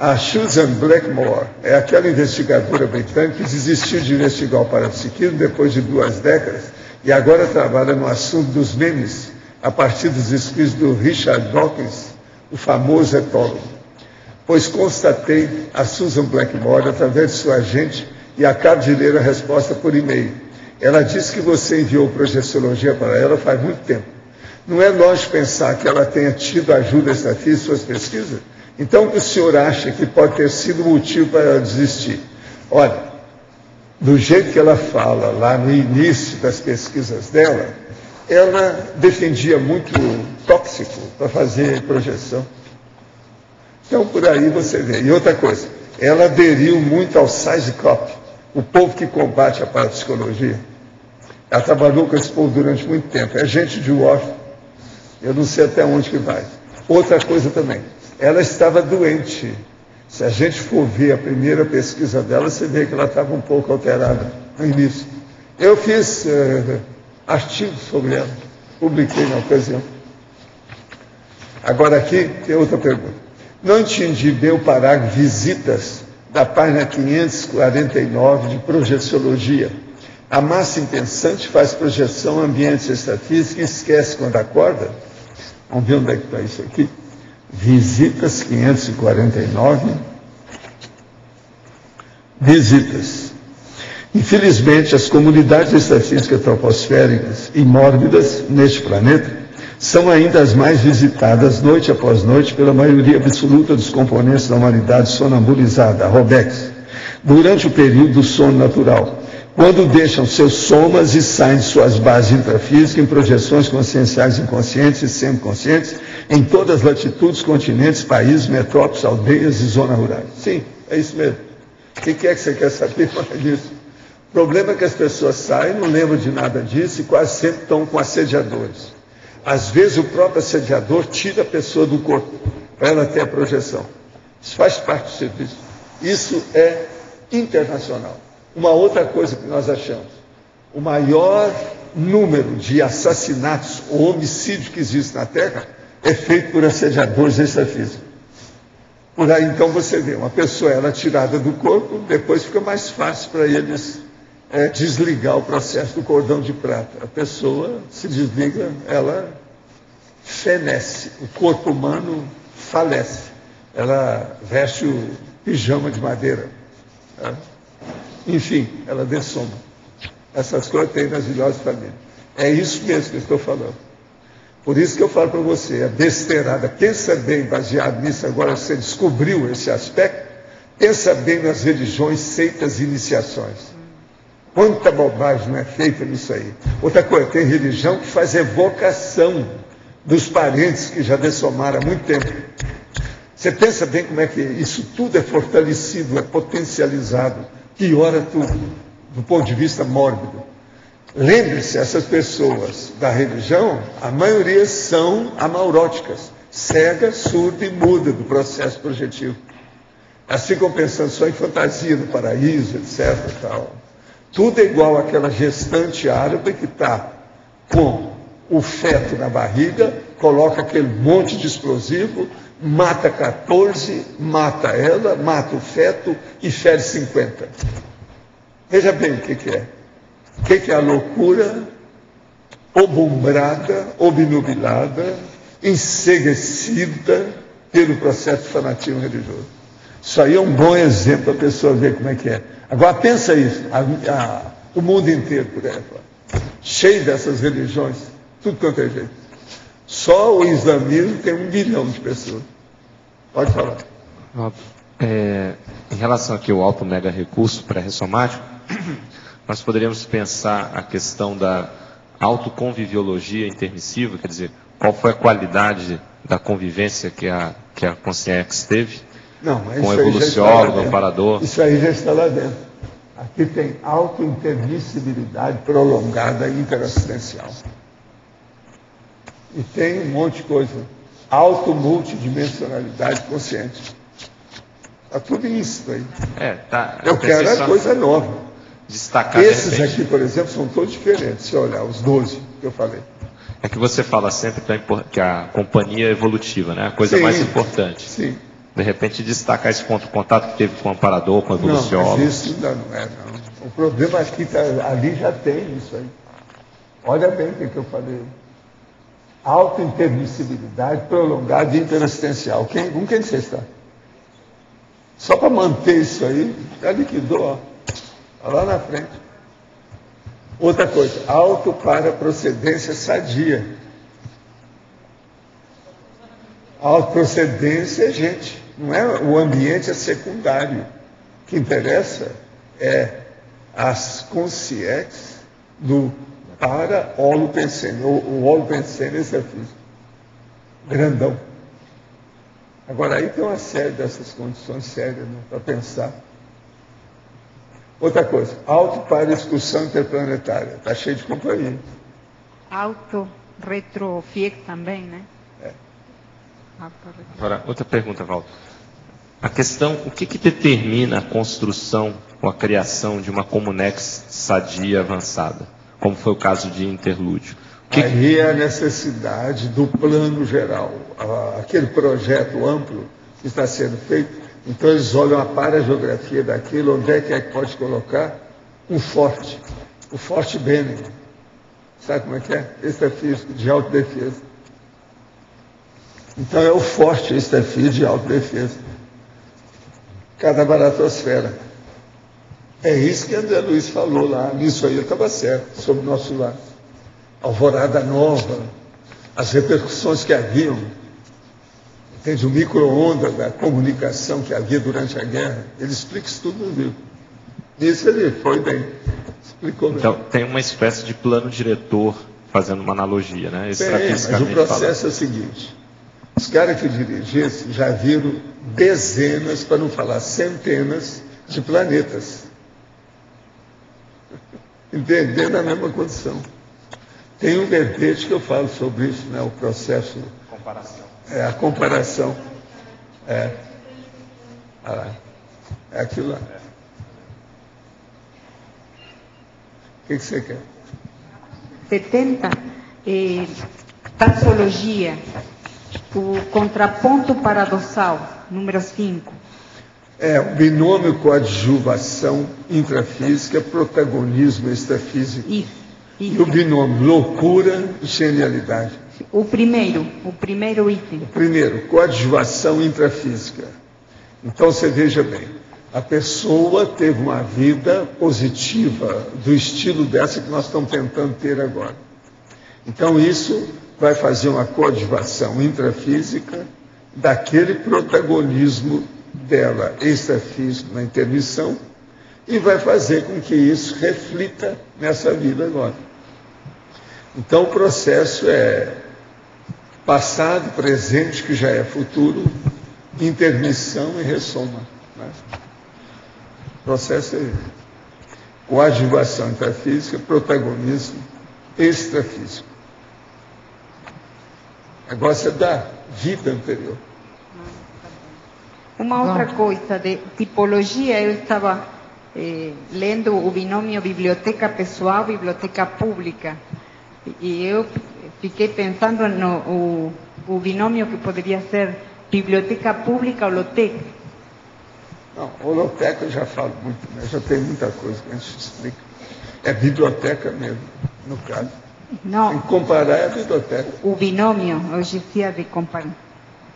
A Susan Blackmore é aquela investigadora britânica que desistiu de investigar o parapsiquismo depois de 2 décadas e agora trabalha no assunto dos memes a partir dos escritos do Richard Dawkins, o famoso etólogo. Pois constatei a Susan Blackmore através de sua agente e acabo de ler a resposta por e-mail. Ela disse que você enviou projeciologia para ela faz muito tempo. Não é lógico pensar que ela tenha tido ajuda extrafísica em suas pesquisas? Então, o que o senhor acha que pode ter sido motivo para ela desistir? Olha, do jeito que ela fala lá no início das pesquisas dela, ela defendia muito tóxico para fazer projeção. Então, por aí você vê. E outra coisa, ela aderiu muito ao SciCop, o povo que combate a parapsicologia. Ela trabalhou com esse povo durante muito tempo. É gente de Washington. Eu não sei até onde que vai. Outra coisa também, ela estava doente. Se a gente for ver a primeira pesquisa dela, você vê que ela estava um pouco alterada no início. Eu fiz artigos sobre ela, publiquei na ocasião. Agora aqui tem outra pergunta. Não entendi bem o parágrafo visitas da página 549 de projeciologia. A massa impensante faz projeção a ambientes extrafísicos e esquece quando acorda? Vamos ver onde é que está isso aqui. Visitas 549. Visitas. Infelizmente, as comunidades extrafísicas troposféricas e mórbidas neste planeta são ainda as mais visitadas noite após noite pela maioria absoluta dos componentes da humanidade sonambulizada, a ROBEX, durante o período do sono natural, quando deixam seus somas e saem de suas bases intrafísicas em projeções conscienciais inconscientes e semiconscientes em todas as latitudes, continentes, países, metrópoles, aldeias e zonas rurais. Sim, é isso mesmo. O que é que você quer saber mais disso? O problema é que as pessoas saem, não lembram de nada disso e quase sempre estão com assediadores. Às vezes o próprio assediador tira a pessoa do corpo para ela ter a projeção. Isso faz parte do serviço. Isso é internacional. Uma outra coisa que nós achamos, o maior número de assassinatos ou homicídios que existe na Terra é feito por assediadores extrafísicos. Por aí então você vê, uma pessoa ela é tirada do corpo, depois fica mais fácil para eles desligar o processo do cordão de prata. A pessoa se desliga, ela fenece, o corpo humano falece, ela veste o pijama de madeira, tá? Enfim, ela dessoma. Essas coisas tem nas melhores famílias. É isso mesmo que eu estou falando. Por isso que eu falo para você, a besteirada, pensa bem, baseado nisso, agora você descobriu esse aspecto, pensa bem nas religiões, seitas e iniciações. Quanta bobagem não é feita nisso aí. Outra coisa, tem religião que faz evocação dos parentes que já dessomaram há muito tempo. Você pensa bem como é que isso tudo é fortalecido, é potencializado, piora tudo, do ponto de vista mórbido. Lembre-se, essas pessoas da religião, a maioria são amauróticas, cega, surda e muda do processo projetivo. Elas ficam pensando só em fantasia no paraíso, etc. Tal. Tudo é igual àquela gestante árabe que está com o feto na barriga, coloca aquele monte de explosivo, mata 14, mata ela, mata o feto e fere 50. Veja bem o que é. O que é a loucura obumbrada, obnubilada, enseguecida pelo processo de fanatismo religioso. Isso aí é um bom exemplo para a pessoa ver como é que é. Agora pensa isso, o mundo inteiro, por exemplo, cheio dessas religiões, tudo quanto é jeito. Só o islamismo tem 1 bilhão de pessoas. Pode falar. Em relação aqui ao alto mega recurso pré-ressomático, nós poderíamos pensar a questão da autoconviviologia intermissiva, quer dizer, qual foi a qualidade da convivência que a Consciex teve? Não, mas com o evoluciólogo, o amparador. Isso aí já está lá dentro. Aqui tem autointermissibilidade prolongada e interassistencial. E tem um monte de coisa. Automultidimensionalidade consciente. Está tudo isso aí. Eu quero a coisa nova. Destacar esses aqui, por exemplo, são todos diferentes. Se olhar, os 12 que eu falei. É que você fala sempre que a companhia é evolutiva, né? A coisa mais importante. Sim. De repente, destacar esse ponto de contato que teve com o amparador, com o evoluciólogo. Não, mas isso ainda não é, não. O problema aqui, ali já tem isso aí. Olha bem o que eu falei. Autointermissibilidade prolongada e interassistencial. Com quem você está? Só para manter isso aí, já liquidou, ó. Lá na frente. Outra coisa, auto para procedência sadia. Autoprocedência é gente. Não é, o ambiente é secundário. O que interessa é as consciências do para-holopensene. O holopensene é físico. Grandão. Agora aí tem uma série dessas condições sérias, né, para pensar. Outra coisa, auto para excursão interplanetária. Está cheio de companhia. Auto-retrofiec também, né? Agora, outra pergunta, Walter. A questão, o que determina a construção ou a criação de uma comunex sadia avançada? Como foi o caso de Interlúdio. Aí é a necessidade do plano geral. Aquele projeto amplo que está sendo feito, então eles olham a parageografia daquilo, onde é que pode colocar um forte. O forte Benin. Sabe como é que é? Extrafísico, de autodefesa. Então é o forte extrafísico de autodefesa. Cada baratosfera. É isso que André Luiz falou lá. Nisso aí eu estava certo, sobre o nosso lar. Alvorada Nova, as repercussões que haviam, entende? O micro-ondas da comunicação que havia durante a guerra. Ele explica isso tudo no livro. Nisso ele foi bem. Explicou bem. Então, tem uma espécie de plano diretor, fazendo uma analogia, né? Mas o processo é o seguinte. Os caras que dirigissem já viram dezenas, para não falar centenas, de planetas. Entendendo a mesma condição. Tem um verbete que eu falo sobre isso, né? O processo. Comparação. A comparação. É aquilo lá. O que você quer? 70, taxologia, o contraponto paradoxal, número 5. O binômio coadjuvação intrafísica, protagonismo extrafísico. Isso. E o binômio loucura e genialidade. O primeiro item. O primeiro, coadjuvação intrafísica. Então você veja bem, a pessoa teve uma vida positiva do estilo dessa que nós estamos tentando ter agora. Então isso vai fazer uma coadjuvação intrafísica daquele protagonismo dela extrafísico na intermissão e vai fazer com que isso reflita nessa vida agora. Então o processo é passado, presente, que já é futuro, intermissão e ressoma. Né? O processo é coadjuvação intrafísica, protagonismo extrafísico. Negócio é da vida anterior. Uma outra coisa de tipologia, eu estava lendo o binômio biblioteca pessoal, biblioteca pública. E eu fiquei pensando no o binômio que poderia ser biblioteca pública, holoteca. Não, holoteca eu já falo muito, né? Já tem muita coisa que a gente explica. É biblioteca mesmo, no caso. Não. Tem que comparar é a biblioteca. O binômio, eu dizia de comparar.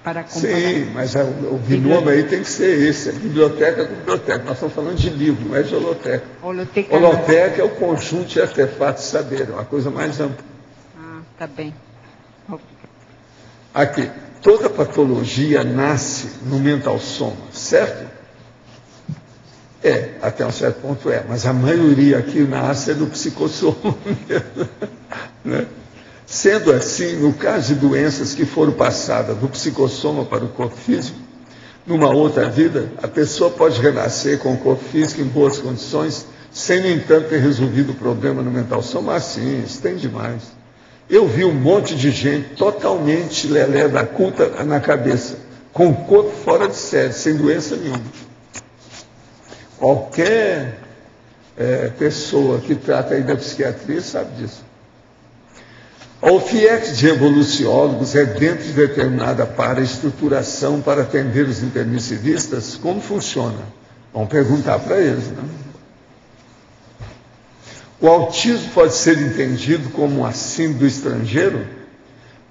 Para comparar. Sim, mas o binômio aí tem que ser esse, é biblioteca com biblioteca. Nós estamos falando de livro, não é de holoteca. Holoteca é o conjunto de artefatos de saber, é uma coisa mais ampla. Ah, tá bem. Aqui, toda patologia nasce no mental soma, certo? Até um certo ponto mas a maioria aqui nasce no psicossoma mesmo, né? Sendo assim, no caso de doenças que foram passadas do psicossoma para o corpo físico, numa outra vida, a pessoa pode renascer com o corpo físico em boas condições, sem, no entanto, ter resolvido o problema no mental soma. Assim, isso tem demais. Eu vi um monte de gente totalmente lelé da culta na cabeça, com o corpo fora de série, sem doença nenhuma. Qualquer pessoa que trata aí da psiquiatria sabe disso. A OFIET de evoluciólogos é dentro de determinada paraestruturação para atender os intermissivistas. Como funciona? Vamos perguntar para eles, né? O autismo pode ser entendido como um síndrome do estrangeiro?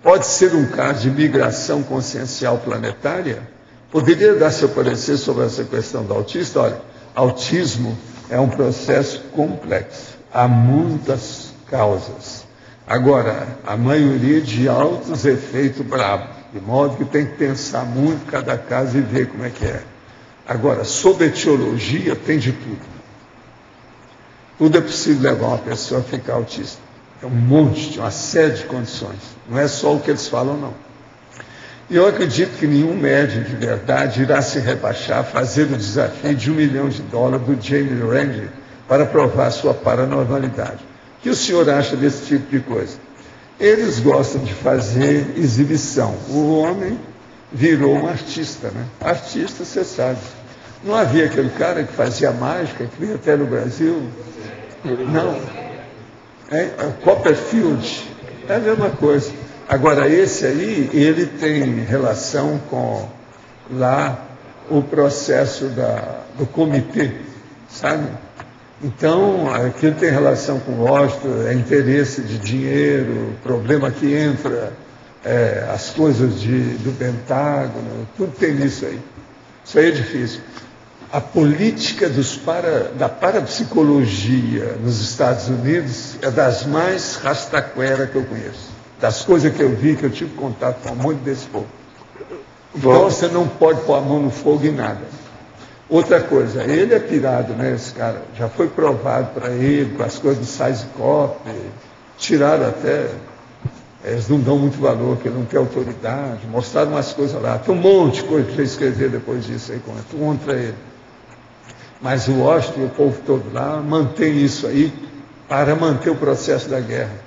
Pode ser um caso de migração consciencial planetária? Poderia dar seu parecer sobre essa questão do autista? Olha, autismo é um processo complexo. Há muitas causas. Agora, a maioria de altos efeitos bravos, de modo que tem que pensar muito cada caso e ver como é que é. Agora, sobre etiologia, tem de tudo. Tudo é possível levar uma pessoa a ficar autista. É um monte, uma série de condições. Não é só o que eles falam, não. E eu acredito que nenhum médium de verdade irá se rebaixar a fazer o desafio de $1 milhão do Jamie Randi para provar sua paranormalidade. O que o senhor acha desse tipo de coisa? Eles gostam de fazer exibição. O homem virou um artista, né? Artista, você sabe. Não havia aquele cara que fazia mágica, que veio até no Brasil? Não. Copperfield. É a mesma coisa. Agora, esse aí, ele tem relação com lá o processo do comitê, sabe? Então, aquilo tem relação com lógico, interesse de dinheiro, problema que entra, as coisas do Pentágono, tudo tem nisso aí. Isso aí é difícil. A política da parapsicologia nos Estados Unidos é das mais rastaquera que eu conheço. Das coisas que eu vi, que eu tive contato com um monte desse povo. Então você não pode pôr a mão no fogo em nada. Outra coisa, ele é pirado, né, esse cara? Já foi provado para ele, com as coisas do Sizecop, tiraram até, eles não dão muito valor, que ele não tem autoridade, mostraram umas coisas lá. Tem um monte de coisa para escrever depois disso aí contra ele. Mas o Washington e o povo todo lá mantém isso aí para manter o processo da guerra.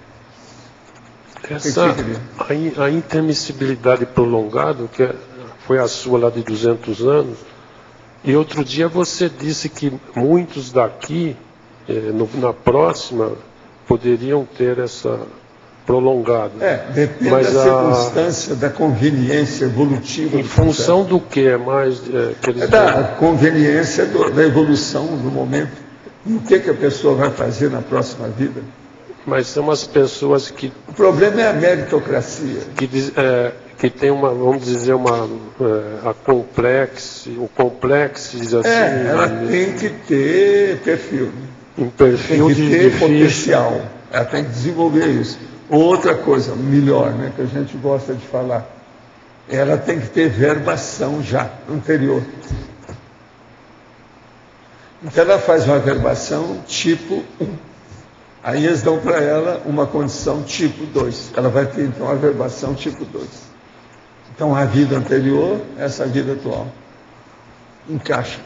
A intermissibilidade prolongada, que foi a sua lá de 200 anos, e outro dia você disse que muitos daqui, na próxima, poderiam ter essa prolongada. Depende da circunstância, da conveniência evolutiva. Em função do que é mais... da conveniência da evolução do momento. E o que a pessoa vai fazer na próxima vida? Mas são as pessoas que... O problema é a meritocracia. Que tem uma, vamos dizer, o complexo, assim... ela tem que ter perfil. Um perfil tem que ter potencial. Ela tem que desenvolver isso. Outra coisa, melhor, né, que a gente gosta de falar, ela tem que ter verbação já, anterior. Então ela faz uma verbação tipo 1. Aí eles dão para ela uma condição tipo 2. Ela vai ter, então, a verbação tipo 2. Então, a vida anterior, essa vida atual. Encaixa.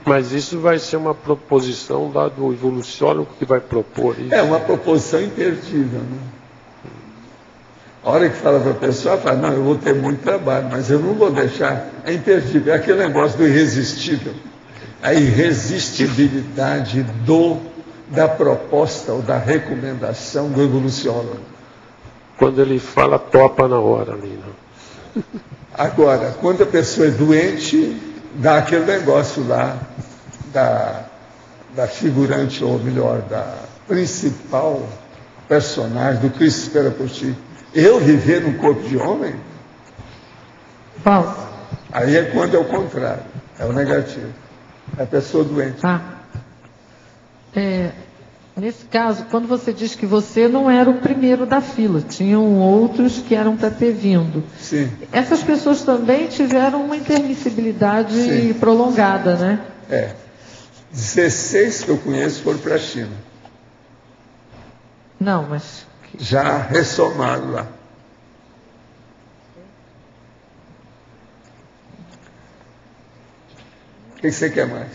Mas isso vai ser uma proposição lá do evoluciólogo que vai propor isso? É uma proposição imperdível, né? A hora que fala para a pessoa, fala, não, eu vou ter muito trabalho, mas eu não vou deixar, é imperdível, é aquele negócio do irresistível. A irresistibilidade da proposta ou da recomendação do evoluciólogo. Quando ele fala, topa na hora ali. Né? Agora, quando a pessoa é doente, dá aquele negócio lá da figurante, ou melhor, da principal personagem do Cristo Espera por Ti. Eu viver num corpo de homem? Paulo. Aí é quando é o contrário, é o negativo. É a pessoa doente. Nesse caso, quando você diz que você não era o primeiro da fila, tinham outros que eram para ter vindo. Sim. Essas pessoas também tiveram uma intermissibilidade Sim. prolongada, né? 16 que eu conheço foram para a China. Não, mas... Já ressomaram lá. O que você quer mais?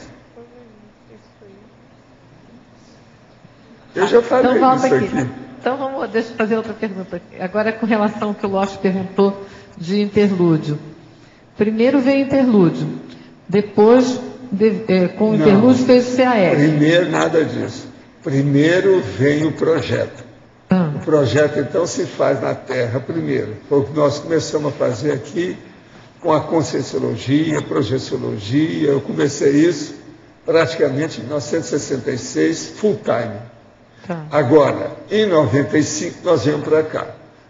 Eu já falei então, isso aqui. Então deixa eu fazer outra pergunta aqui. Agora com relação ao que o Loche perguntou de interlúdio. Primeiro veio interlúdio. Depois, com o interlúdio, fez o CAEC. Primeiro, nada disso. Primeiro vem o projeto. O projeto, então, se faz na Terra primeiro. Foi o que nós começamos a fazer aqui com a Conscienciologia, Projeciologia. Eu comecei isso praticamente em 1966, full time. Agora, em 95, nós viemos para cá.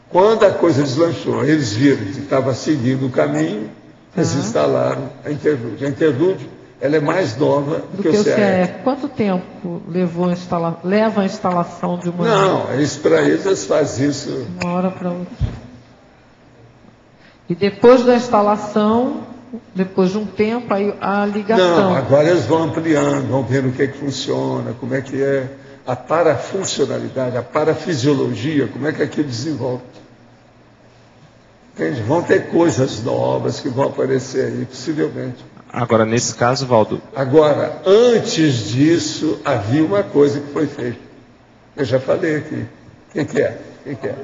Quando a coisa deslanchou, eles viram que estava seguindo o caminho, eles instalaram a Interlúdio. A Interlúdio, ela é mais nova do que o CAEC. Quanto tempo leva a instalação de uma... Não, para eles fazem isso... Uma hora para outra. E depois da instalação, depois de um tempo, aí a ligação... Não, agora eles vão ampliando, vão vendo o que funciona, como é que é... A parafuncionalidade, a parafisiologia, como é que aquilo desenvolve. Entende? Vão ter coisas novas que vão aparecer aí, possivelmente. Agora, nesse caso, Valdo... Agora, antes disso, havia uma coisa que foi feita. Eu já falei aqui. Quem que é? Quem que é?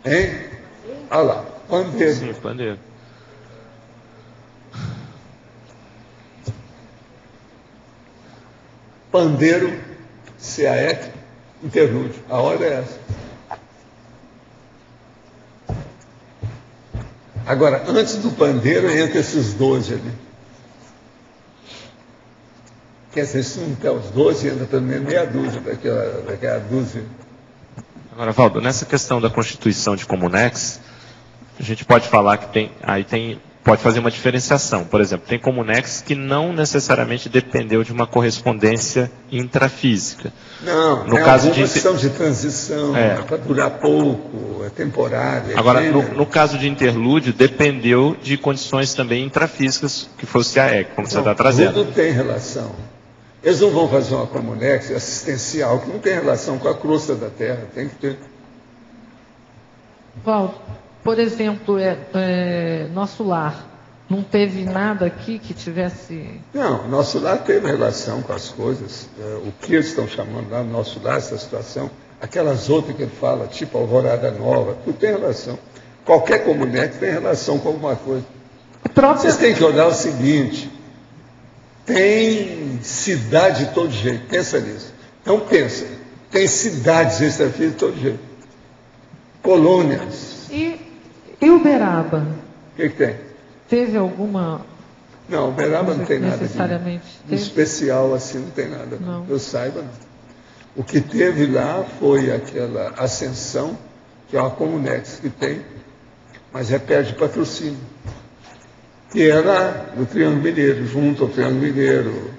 Hein? Olha lá, pandeiro. Sim, pandeiro. Pandeiro, CAEC, interlúdio. A hora é essa. Agora, antes do pandeiro, entra esses 12 ali. Quer dizer, se não tem os 12, entra pelo menos meia dúzia daquela dúzia. Agora, Valdo, nessa questão da constituição de Comunex, a gente pode falar que pode fazer uma diferenciação. Por exemplo, tem Comunex que não necessariamente dependeu de uma correspondência intrafísica. Não, no é caso alguma questão de transição, para durar pouco, é temporário. Agora, no caso de interlúdio, dependeu de condições também intrafísicas, que foi o CAEC, como você está trazendo. Tudo tem relação. Eles não vão fazer uma Comunex assistencial que não tem relação com a crosta da Terra, tem que ter. Valdo, por exemplo, nosso lar, não teve nada aqui que tivesse... Não, nosso lar teve relação com as coisas. O que eles estão chamando lá, nosso lar, essa situação, aquelas outras que ele fala, tipo Alvorada Nova, tudo tem relação. Qualquer Comunex tem relação com alguma coisa. Vocês têm que olhar o seguinte, tem cidade de todo jeito, pensa nisso. Então pensa, tem cidades extrafísicas de todo jeito. Colônias. E Uberaba? O que tem? Teve alguma... Não, Uberaba não tem nada necessariamente de especial assim, não tem nada. Não. Eu saiba, não. O que teve lá foi aquela Ascensão, que é uma Comunex que tem, mas é perto de Patrocínio. Que era no Triângulo Mineiro, junto ao Triângulo Mineiro,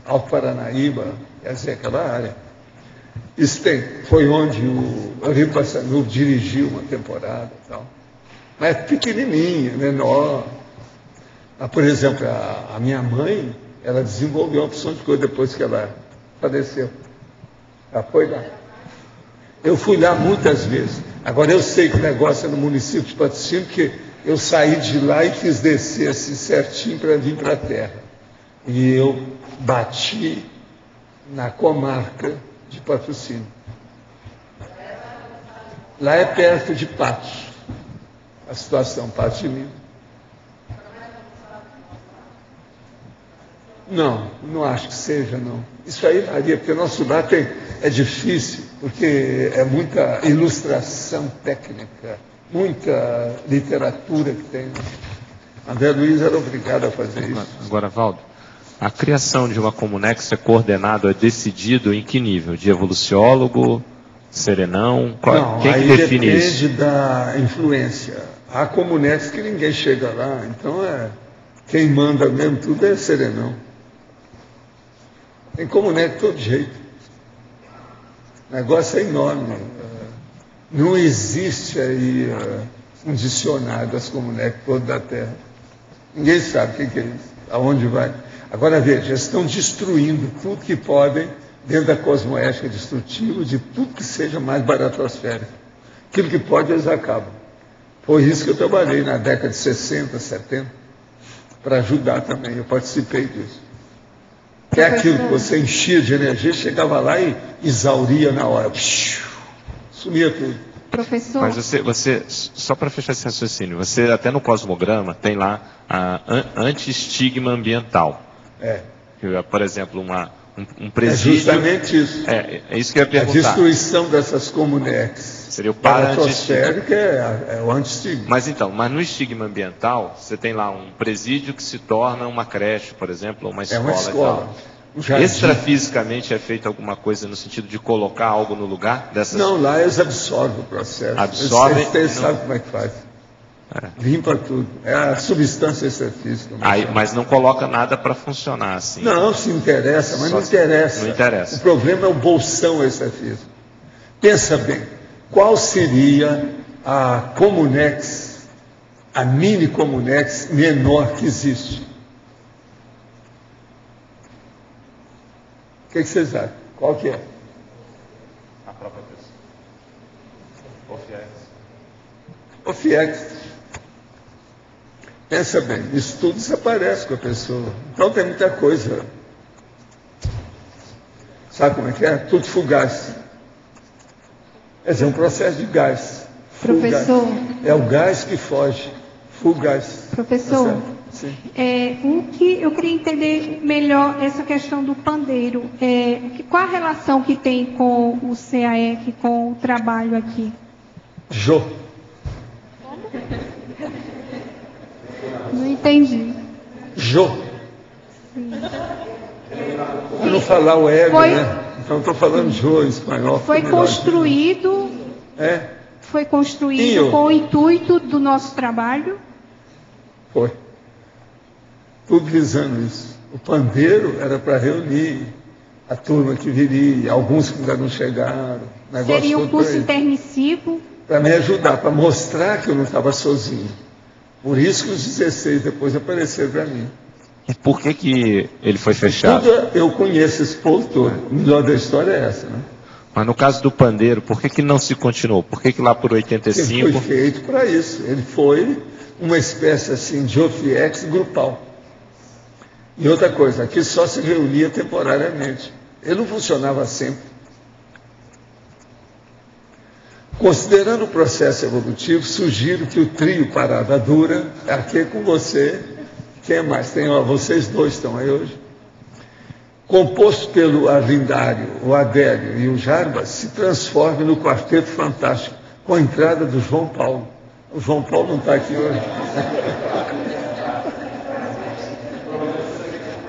Alto Paranaíba, quer dizer, aquela área. Isso tem. Foi onde o Rio Passanur dirigiu uma temporada e tal. Mas é pequenininha, menor. Por exemplo, a minha mãe, ela desenvolveu uma opção de coisa depois que ela faleceu. Ela foi lá. Eu fui lá muitas vezes. Agora, eu sei que o negócio é no município de Patrocínio, porque eu saí de lá e fiz descer assim certinho para vir para a terra. E eu bati na comarca de Patrocínio. Lá é perto de Patos, a situação, Patos de Minas. Não acho que seja, não. Isso aí varia, porque nosso lar é difícil, porque é muita ilustração técnica, muita literatura que tem. André Luiz era obrigado a fazer isso. Agora, Valdo, a criação de uma Comunex é coordenado, é decidido em que nível? De evoluciólogo, serenão? Quem que define isso? Depende da influência. Há Comunex que ninguém chega lá, então quem manda mesmo tudo é serenão. Tem Comunex de todo jeito. O negócio é enorme. Não existe aí um dicionário das Comunex todo da Terra. Ninguém sabe o que é isso, aonde vai. Agora veja, eles estão destruindo tudo que podem dentro da cosmoética destrutiva, de tudo que seja mais baratosférico. Aquilo que pode, eles acabam. Foi isso que eu trabalhei na década de 60, 70, para ajudar também. Eu participei disso. É aquilo que você enchia de energia, chegava lá e exauria na hora. Sumia tudo. Professor. Mas você só para fechar esse raciocínio, você até no cosmograma tem lá a anti-estigma ambiental. Por exemplo, um presídio. É justamente isso. É isso que eu ia perguntar. A destruição dessas Comunex. Seria o para-anti-estigma. É o anti-estigma. Mas no estigma ambiental, você tem lá um presídio que se torna uma creche, por exemplo, ou uma escola. É uma escola. Extrafisicamente é feita alguma coisa no sentido de colocar algo no lugar dessas? Não, lá eles absorvem o processo. Absorvem? Eles sabem como é que faz. Limpa tudo. É a substância extrafísica. Mas não coloca nada para funcionar assim. Não, se interessa, mas não interessa. Não interessa. O problema é o bolsão extrafísico. Pensa bem, qual seria a Comunex, a mini Comunex menor que existe? O que vocês acham? Qual que é? A própria pessoa. O FIEX. Pensa bem, isso tudo desaparece com a pessoa. Então tem muita coisa. Sabe como é que é? Tudo fugaz. Quer dizer, um processo de gás. Professor. Fugaz. É o gás que foge. Fugaz. Professor. Tá, sim. Que eu queria entender melhor essa questão do pandeiro. Qual a relação que tem com o CAEC, com o trabalho aqui? Jô. Não entendi. Jô. Para não falar o ego, né? Então estou falando Jô em espanhol. Foi construído. Foi construído com o intuito do nosso trabalho? Foi. Tudo visando isso. O pandeiro era para reunir a turma que viria, alguns que ainda não chegaram. Seria um curso intermissivo? Para me ajudar, para mostrar que eu não estava sozinho. Por isso que os 16 depois apareceram para mim. E por que ele foi fechado? Eu conheço esse povo todo. O melhor da história é essa, né? Mas no caso do pandeiro, por que não se continuou? Por que lá por 85... Ele foi feito para isso. Ele foi uma espécie assim de OFIEX grupal. E outra coisa, aqui só se reunia temporariamente. Ele não funcionava sempre. Considerando o processo evolutivo, sugiro que o trio Parada Dura, aqui é com você, quem mais? Vocês dois estão aí hoje. Composto pelo Arlindário, o Adélio e o Jarbas, se transforme no Quarteto Fantástico, com a entrada do João Paulo. O João Paulo não está aqui hoje.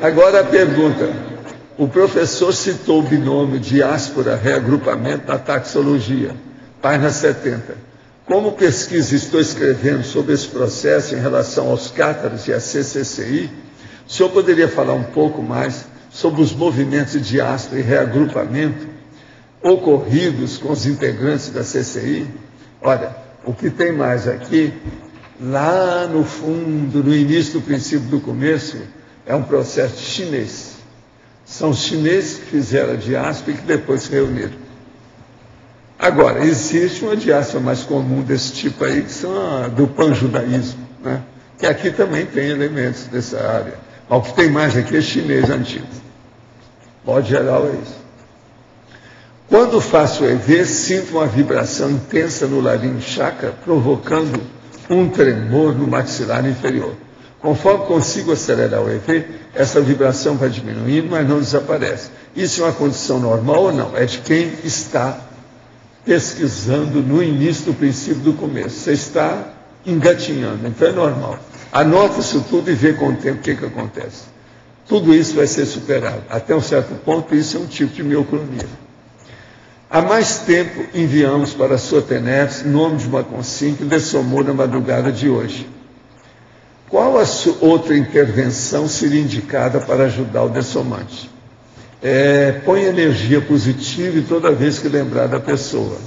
Agora a pergunta. O professor citou o binômio diáspora-reagrupamento na taxologia, página 70. Como pesquisa estou escrevendo sobre esse processo em relação aos cátaros e à CCCI, o senhor poderia falar um pouco mais sobre os movimentos de diáspora e reagrupamento ocorridos com os integrantes da CCI? Olha, o que tem mais aqui, lá no fundo, no início do princípio do começo, é um processo chinês. São os chineses que fizeram a diáspora e que depois se reuniram. Agora, existe uma diáspora mais comum desse tipo aí, que são a do panjudaísmo, né? Que aqui também tem elementos dessa área. Mas o que tem mais aqui é chinês antigo. Modo geral é isso. Quando faço o EV, sinto uma vibração intensa no laringe chakra, provocando um tremor no maxilar inferior. Conforme consigo acelerar o EV, essa vibração vai diminuindo, mas não desaparece. Isso é uma condição normal ou não? É de quem está pesquisando no início do princípio do começo. Você está engatinhando, então é normal. Anota isso tudo e vê com o tempo o que acontece. Tudo isso vai ser superado. Até um certo ponto, isso é um tipo de miocronia. Há mais tempo enviamos para a sua TENEPS nome de uma consigne que dessomou na madrugada de hoje. Qual a outra intervenção seria indicada para ajudar o dessomante? Põe energia positiva e toda vez que lembrar da pessoa.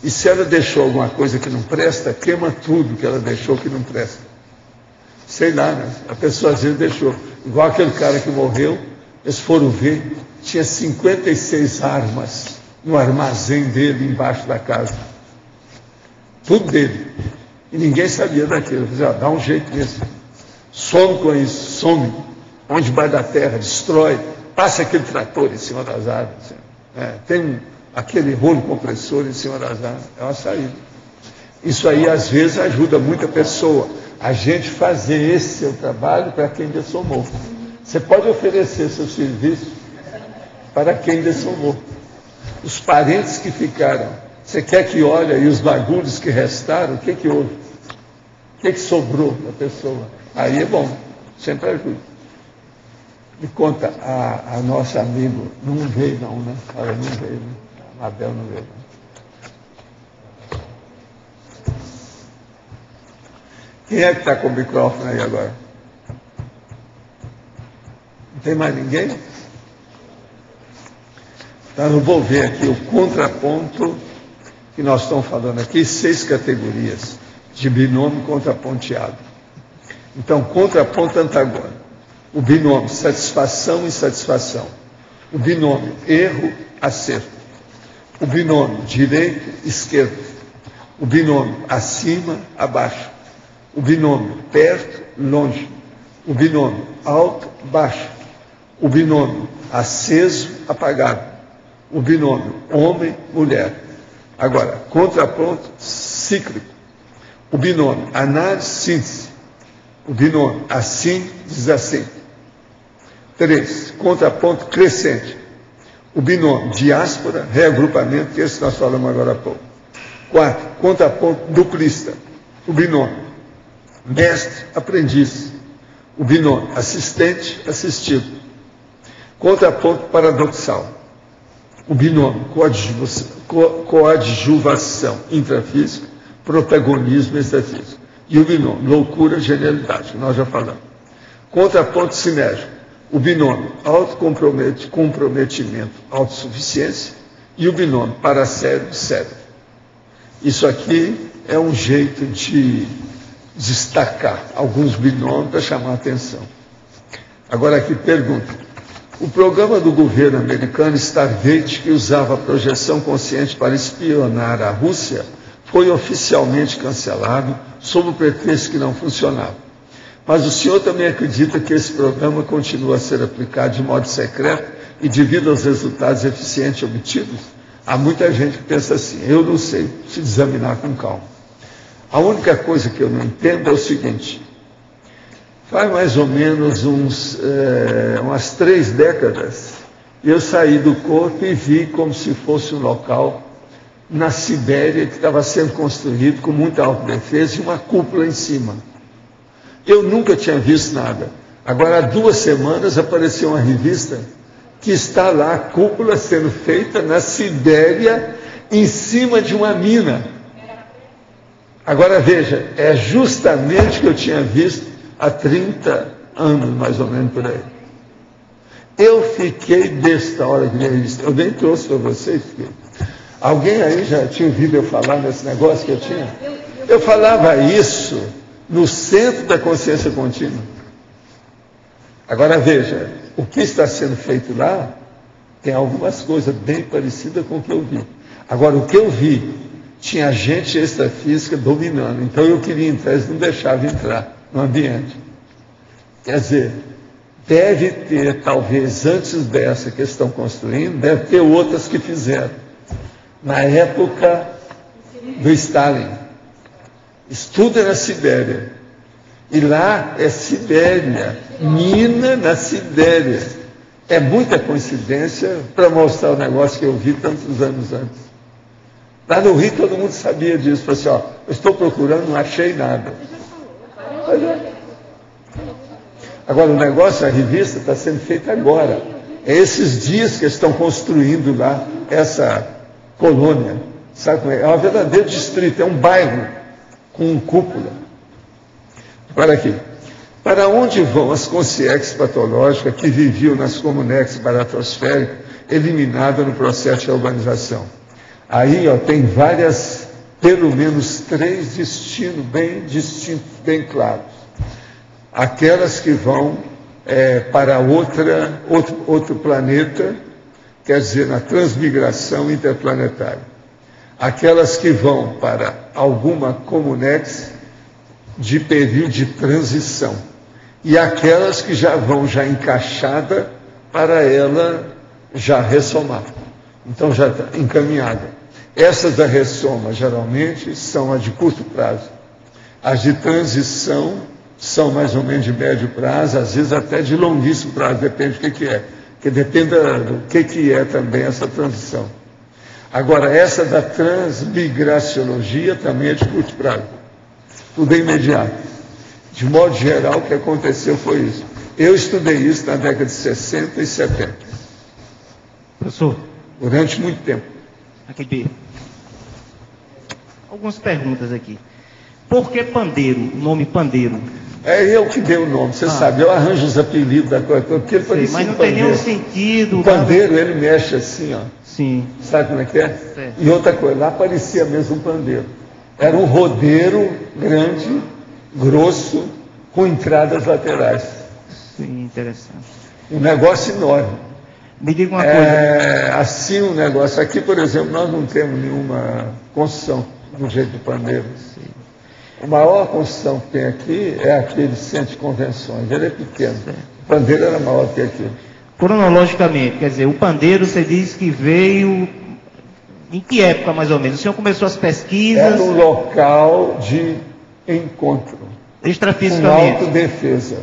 E se ela deixou alguma coisa que não presta, queima tudo que ela deixou que não presta. Sei lá, né? A pessoa às vezes deixou. Igual aquele cara que morreu, eles foram ver, tinha 56 armas no armazém dele embaixo da casa. Tudo dele. E ninguém sabia daquilo. Eu falei, dá um jeito nisso. Some com isso, some. Onde debaixo da terra, destrói. Passa aquele trator em cima das árvores. Tem aquele rolo compressor em cima das árvores. É uma saída. Isso aí, às vezes, ajuda muita pessoa. A gente fazer esse seu trabalho para quem dessomou. Você pode oferecer seu serviço para quem dessomou. Os parentes que ficaram, você quer que olhe e os bagulhos que restaram, o que houve? O que sobrou da pessoa? Aí é bom, sempre ajuda. Me conta, a nossa amiga não veio não, né? Ela não veio, né? A Mabel não veio, não. Quem é que está com o microfone aí agora? Não tem mais ninguém? Então eu vou ver aqui o contraponto que nós estamos falando aqui, 6 categorias de binômio contraponteado. Então, contraponto antagônico. O binômio satisfação e insatisfação. O binômio erro, acerto. O binômio direito, esquerdo. O binômio acima, abaixo. O binômio perto, longe. O binômio alto, baixo. O binômio aceso, apagado. O binômio homem, mulher. Agora, contraponto cíclico. O binômio análise, síntese. O binômio assim, desacém. 3. Contraponto crescente. O binômio diáspora, reagrupamento, que é esse que nós falamos agora há pouco. 4. Contraponto duplista. O binômio mestre, aprendiz. O binômio assistente, assistido. Contraponto paradoxal. O binômio coadjuvação intrafísica, protagonismo extrafísico. E o binômio loucura, genialidade, que nós já falamos. Contraponto sinérgico. O binômio autocomprometimento, autossuficiência. E o binômio paracérebro, cérebro. Isso aqui é um jeito de destacar alguns binômios para chamar a atenção. Agora aqui pergunta. O programa do governo americano Stargate, que usava a projeção consciente para espionar a Rússia, foi oficialmente cancelado sob o pretexto que não funcionava. Mas o senhor também acredita que esse programa continua a ser aplicado de modo secreto e devido aos resultados eficientes obtidos? Há muita gente que pensa assim, eu não sei, preciso examinar com calma. A única coisa que eu não entendo é o seguinte, faz mais ou menos umas 3 décadas, eu saí do corpo e vi como se fosse um local na Sibéria que estava sendo construído com muita autodefesa e uma cúpula em cima. Eu nunca tinha visto nada. Agora, há 2 semanas, apareceu uma revista que está lá, a cúpula sendo feita na Sibéria, em cima de uma mina. Agora, veja, é justamente o que eu tinha visto há 30 anos, mais ou menos, por aí. Eu fiquei desta hora de ler isso. Eu nem trouxe para vocês. Alguém aí já tinha ouvido eu falar nesse negócio que eu tinha? Eu falava isso no centro da consciência contínua. Agora veja, o que está sendo feito lá tem algumas coisas bem parecidas com o que eu vi. Agora, o que eu vi, tinha gente extrafísica dominando. Então eu queria entrar, eles não deixavam entrar no ambiente. Quer dizer, deve ter, talvez antes dessa que estão construindo, deve ter outras que fizeram. Na época do Stalin. Estuda na Sibéria. E lá é Sibéria, mina na Sibéria. É muita coincidência para mostrar o negócio que eu vi tantos anos antes. Lá no Rio todo mundo sabia disso. Falei assim, ó, eu estou procurando, não achei nada. Agora o negócio, a revista está sendo feita agora. É esses dias que estão construindo lá essa colônia. Sabe como é? É um verdadeiro distrito, é um bairro com cúpula. Para aqui. Para onde vão as consciências patológicas que viviam nas comunex baratosféricas, eliminadas no processo de urbanização? Aí ó, tem várias, pelo menos 3 destinos bem distintos, bem claros. Aquelas que vão para outro planeta, quer dizer, na transmigração interplanetária. Aquelas que vão para alguma comunex de período de transição. E aquelas que já vão já encaixada para ela já ressomar. Então já está encaminhada. Essas da ressoma, geralmente, são as de curto prazo. As de transição são mais ou menos de médio prazo, às vezes até de longuíssimo prazo, depende do que é. Porque depende do que é também essa transição. Agora, essa da transmigraciologia também é de curto prazo. Tudo é imediato. De modo geral, o que aconteceu foi isso. Eu estudei isso na década de 60 e 70. Professor? Durante muito tempo. Aqui, algumas perguntas aqui. Por que pandeiro? O nome pandeiro? É eu que dei o nome, você sabe. Eu arranjo os apelidos da coisa toda, porque ele parecia mas não pandeiro. tem nenhum sentido. O pandeiro, ele mexe assim, ó. Sim. Sabe como é que é? Certo. E outra coisa, lá parecia mesmo um pandeiro. Era um rodeiro grande, grosso, com entradas laterais. Sim, interessante. Um negócio enorme. Me diga uma coisa. Assim um negócio. Aqui, por exemplo, nós não temos nenhuma construção do jeito do pandeiro. Sim. A maior construção que tem aqui é aquele centro de convenções. Ele é pequeno. Certo. O pandeiro era maior que aquilo. Cronologicamente, quer dizer, o pandeiro, você diz que veio... Em que época, mais ou menos? O senhor começou as pesquisas... Era um local de encontro. Extrafisicamente. Com autodefesa.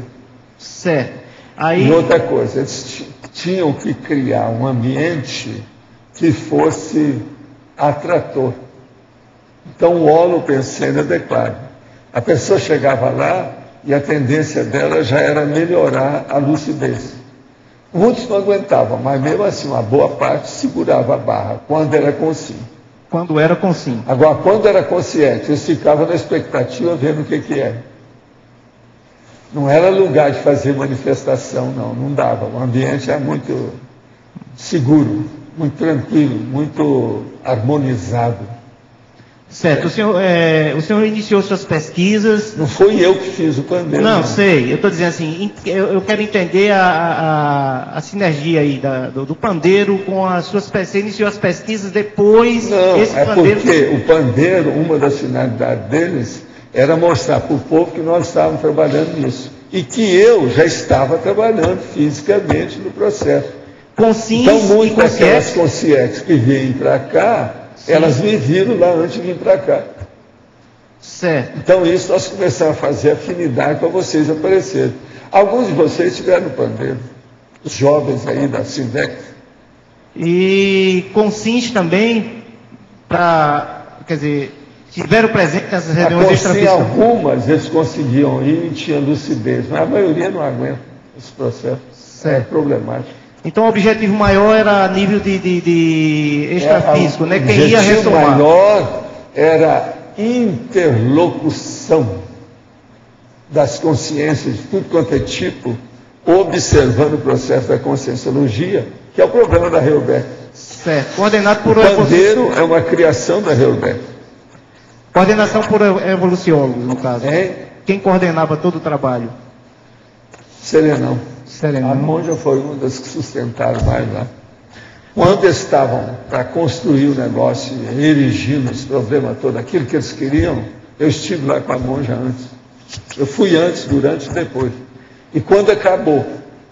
Certo. Aí... E outra coisa, eles tinham que criar um ambiente que fosse atrator. Então o holopensene é adequado. A pessoa chegava lá e a tendência dela já era melhorar a lucidez. Muitos não aguentavam, mas mesmo assim, uma boa parte segurava a barra, quando era consciente. Quando era consciente. Agora, quando era consciente, eles ficavam na expectativa vendo o que era. Não era lugar de fazer manifestação, não dava. O ambiente é muito seguro, muito tranquilo, muito harmonizado. Certo, o senhor iniciou suas pesquisas... Não foi eu que fiz o pandeiro. Não, sei, eu estou dizendo assim, eu quero entender a sinergia aí do pandeiro com as suas pesquisas. Você iniciou as pesquisas depois... Não, porque o pandeiro, uma das finalidades deles, era mostrar para o povo que nós estávamos trabalhando nisso. E que eu já estava trabalhando fisicamente no processo. Então, muitas daquelas consciências que vêm para cá... Sim. Elas me viram lá antes de vir para cá. Certo. Então isso nós começamos a fazer afinidade para vocês aparecerem. Alguns de vocês estiveram no pandeiro. Os jovens aí da Sindec. E consiste também quer dizer, tiveram presente nessas reuniões extrafísicas? Algumas eles conseguiam ir e tinham lucidez, mas a maioria não aguenta esse processo. Certo. É problemático. Então o objetivo maior era a nível de extrafísico, né? Quem ia ressomar. O objetivo maior era interlocução das consciências de tudo quanto é tipo, observando o processo da conscienciologia, que é o problema da Heuberg. Certo. Coordenado por... O pandeiro é uma criação da Heuberg. Coordenação por evoluciólogos, no caso. É? Quem coordenava todo o trabalho? Serenão. Serenão. A monja foi uma das que sustentaram mais lá. Quando estavam para construir o negócio, erigindo esse problema todo, aquilo que eles queriam, eu estive lá com a monja antes. Eu fui antes, durante e depois. E quando acabou,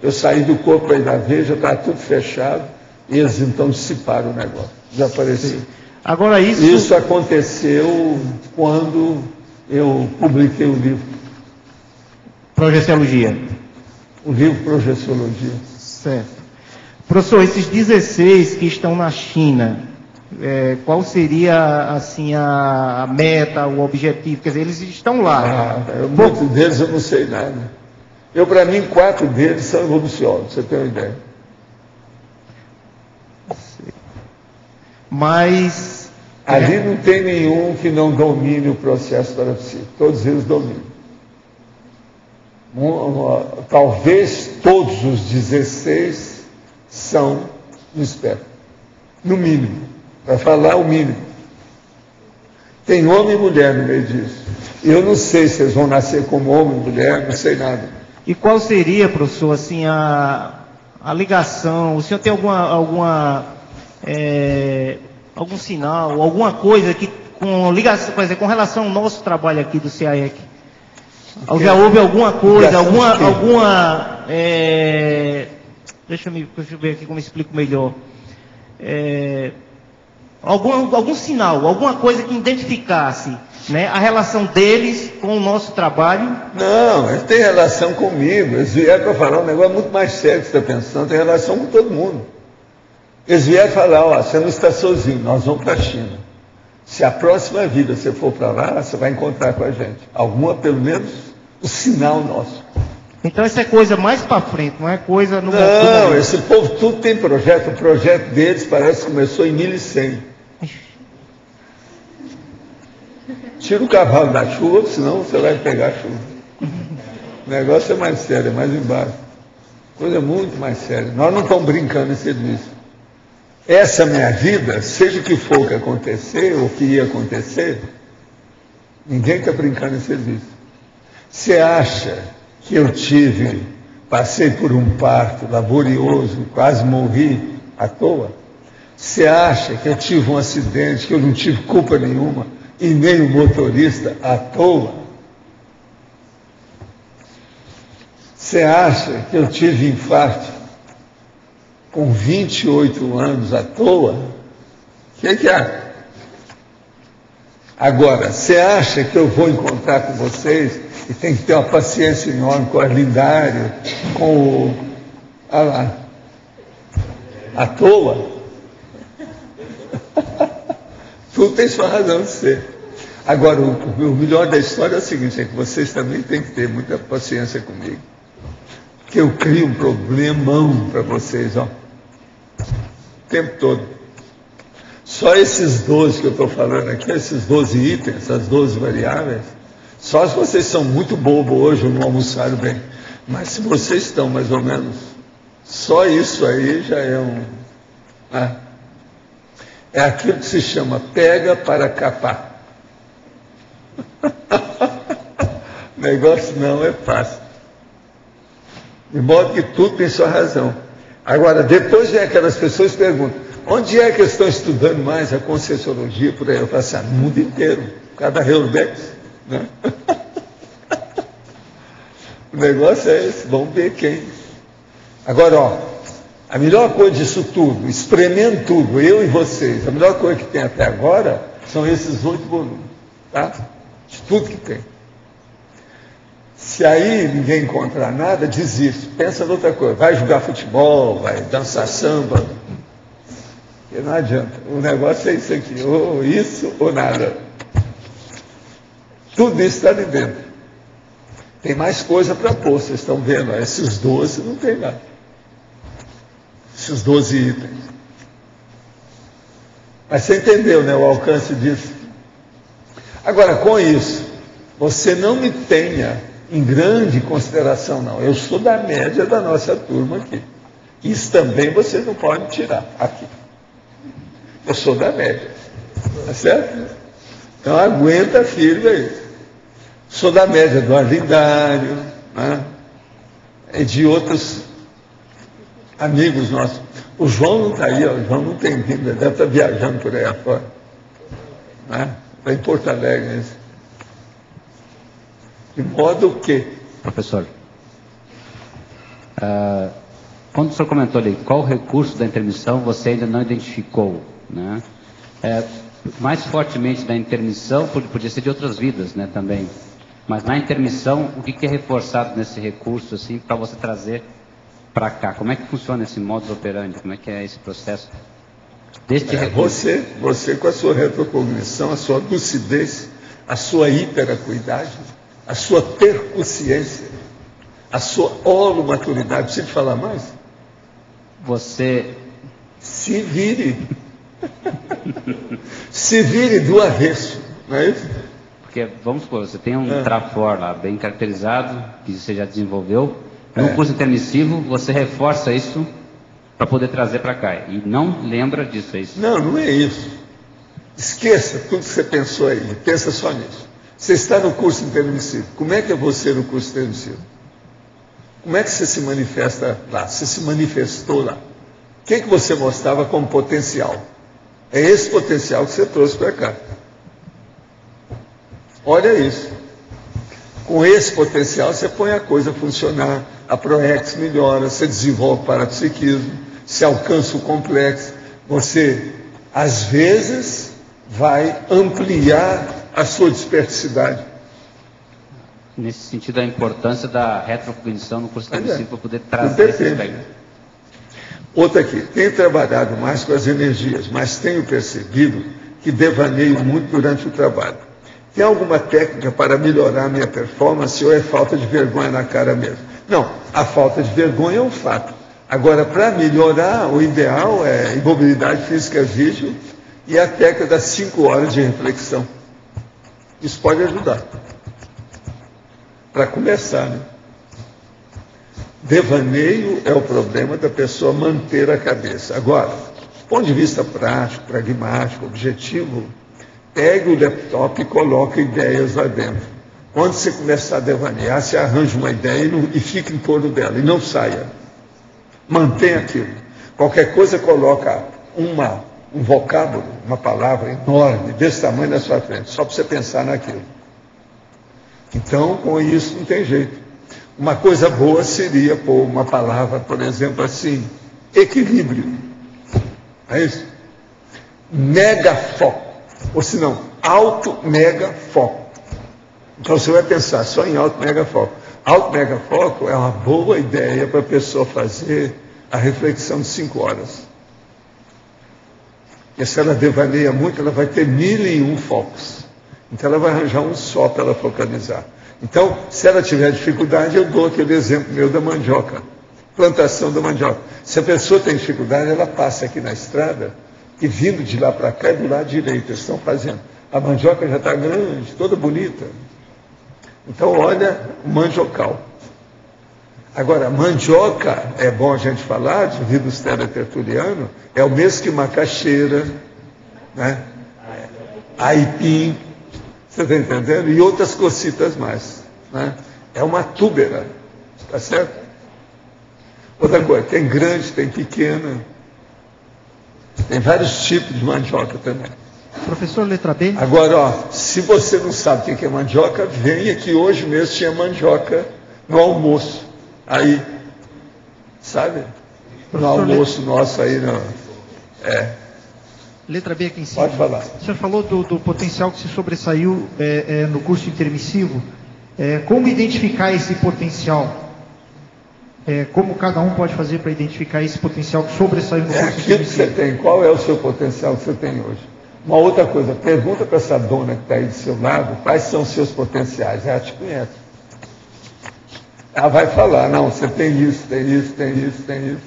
Eu saí do corpo para ir na Veja, estava tudo fechado, e eles então dissiparam o negócio, desapareceram. Agora Isso aconteceu quando eu publiquei o livro. Projeciologia. O livro Projeciologia. Certo. Professor, esses 16 que estão na China, qual seria assim a meta, o objetivo? Quer dizer, eles estão lá. Muitos deles eu não sei nada. Para mim, 4 deles são evoluciólogos, você tem uma ideia. Mas ali não tem nenhum que não domine o processo parapsíquico. Todos eles dominam. Talvez todos os 16 são no espectro. No mínimo. Para falar o mínimo. Tem homem e mulher no meio disso. Eu não sei se eles vão nascer como homem e mulher, não sei nada. E qual seria, professor, assim, a ligação? O senhor tem algum sinal, alguma coisa que com ligação, por exemplo, com relação ao nosso trabalho aqui do CAEC? Já houve alguma coisa, deixa eu ver aqui como eu explico melhor. Algum sinal, alguma coisa que identificasse, né, a relação deles com o nosso trabalho? Não, eles têm relação comigo. Eles vieram para falar um negócio muito mais sério que você está pensando, tem relação com todo mundo. Eles vieram falar, você não está sozinho, nós vamos para a China. Se a próxima vida você for para lá, você vai encontrar com a gente. Pelo menos, o sinal nosso. Então essa é coisa mais para frente, não é coisa no momento. Não, esse povo tudo tem projeto. O projeto deles parece que começou em 1100. Tira o cavalo da chuva, senão você vai pegar a chuva. O negócio é mais sério, é mais embaixo. Coisa muito mais séria. Nós não estamos brincando em serviço. Essa minha vida, seja o que for que acontecer, ou que ia acontecer, ninguém está brincando em serviço. Você acha que eu passei por um parto laborioso, quase morri à toa? Você acha que eu tive um acidente, que eu não tive culpa nenhuma, e nem o motorista à toa? Você acha que eu tive infarto com 28 anos à toa? O que é? Agora, você acha que eu vou encontrar com vocês e tem que ter uma paciência enorme com o Arlindário, com o... à toa? Tudo tem sua razão de ser. Agora, o melhor da história é o seguinte, é que vocês também têm que ter muita paciência comigo. Porque eu crio um problemão para vocês, ó. O tempo todo. Só esses 12 que eu estou falando aqui, esses 12 itens, essas 12 variáveis, só se vocês são muito bobos hoje ou não almoçaram bem. Mas se vocês estão mais ou menos, só isso aí já é é aquilo que se chama pega para capar. O negócio não é fácil. De modo que tudo tem sua razão. Agora, depois vem aquelas pessoas que perguntam, onde é que eles estão estudando mais a Conscienciologia por aí? Eu falo assim, no mundo inteiro, por causa da Heurebex, né? O negócio é esse, vamos ver quem. Agora, ó, a melhor coisa disso tudo, espremendo tudo, eu e vocês, a melhor coisa que tem até agora são esses 8 volumes, tá? De tudo que tem. Se aí ninguém encontrar nada, desiste. Pensa em outra coisa. Vai jogar futebol, vai dançar samba. Porque não adianta. O negócio é isso aqui. Ou isso ou nada. Tudo isso está ali dentro. Tem mais coisa para pôr. Vocês estão vendo. Esses 12 não tem nada. Esses 12 itens. Mas você entendeu, né, o alcance disso? Agora, com isso, você não me tenha em grande consideração, não. Eu sou da média da nossa turma aqui. Isso também vocês não podem tirar aqui. Eu sou da média. Tá certo? Então aguenta firme aí. Sou da média do Arlindário, né? E de outros amigos nossos. O João não está aí, ó. O João não tem vindo, ele deve estar viajando por aí afora. Né? Está em Porto Alegre. De modo que... Professor, Quando o senhor comentou ali, qual recurso da intermissão você ainda não identificou, né? Mais fortemente da intermissão, podia ser de outras vidas, né, também. Mas na intermissão, o que é reforçado nesse recurso, assim, para você trazer para cá? Como é que funciona esse modus operandi? Como é que é esse processo deste recurso? Você com a sua retrocognição, a sua lucidez, a sua hiperacuidade, a sua percussiência, a sua holomaturidade, precisa falar mais? Você se vire. Se vire do avesso, não é isso? Porque, vamos supor, você tem um trafor lá, bem caracterizado, que você já desenvolveu. No curso intermissivo, você reforça isso para poder trazer para cá. E não lembra disso, é isso? Não, não é isso. Esqueça tudo que você pensou aí, pensa só nisso. Você está no curso intermissivo. Como é que é você no curso intermissivo? Como é que você se manifesta lá? Você se manifestou lá. O que você mostrava como potencial? É esse potencial que você trouxe para cá. Olha isso. Com esse potencial você põe a coisa a funcionar, a ProEx melhora, você desenvolve o parapsiquismo, você alcança o complexo, você, às vezes, vai ampliar a sua dispersidade. Nesse sentido, a importância da retrocognição no curso intermissivo para poder trazer esse aspecto. Outra aqui, tenho trabalhado mais com as energias, mas tenho percebido que devaneio muito durante o trabalho. Tem alguma técnica para melhorar a minha performance ou é falta de vergonha na cara mesmo? Não, a falta de vergonha é um fato. Agora, para melhorar, o ideal é imobilidade física vígil e a técnica das 5 horas de reflexão. Isso pode ajudar. Para começar, né? Devaneio é o problema da pessoa manter a cabeça. Agora, do ponto de vista prático, pragmático, objetivo, pegue o laptop e coloque ideias lá dentro. Quando você começar a devanear, você arranja uma ideia e fica em torno dela, e não saia. Mantenha aquilo. Qualquer coisa, coloca um vocábulo, uma palavra enorme, desse tamanho na sua frente, só para você pensar naquilo. Então, com isso, não tem jeito. Uma coisa boa seria pôr uma palavra, por exemplo, assim, equilíbrio. É isso? Mega foco. Ou se não, alto mega foco. Então você vai pensar só em alto mega foco. Alto mega foco é uma boa ideia para a pessoa fazer a reflexão de 5 horas. E se ela devaneia muito, ela vai ter 1001 focos. Então ela vai arranjar um só para ela focalizar. Então, se ela tiver dificuldade, eu dou aquele exemplo meu da mandioca. Plantação da mandioca. Se a pessoa tem dificuldade, ela passa aqui na estrada e vindo de lá para cá é do lado direito. Eles estão fazendo. A mandioca já está grande, toda bonita. Então, olha o mandiocal. Agora, mandioca, é bom a gente falar, de vidus teletertuliano, é o mesmo que macaxeira, né? Aipim, você está entendendo? E outras cocitas mais, né? É uma túbera, tá certo? Outra coisa, tem grande, tem pequena, tem vários tipos de mandioca também. Professor, letra B. Agora, ó, se você não sabe o que é mandioca, venha que hoje mesmo tinha mandioca no almoço. Aí, sabe? No almoço nosso aí, não. Letra B aqui em cima. Pode falar. O senhor falou do potencial que se sobressaiu no curso intermissivo. Como identificar esse potencial? Como cada um pode fazer para identificar esse potencial que sobressaiu no curso intermissivo? Que você tem. Qual é o seu potencial que você tem hoje? Uma outra coisa, pergunta para essa dona que está aí do seu lado, quais são os seus potenciais? Ela te conhece. Ela vai falar, não, você tem isso, tem isso, tem isso, tem isso.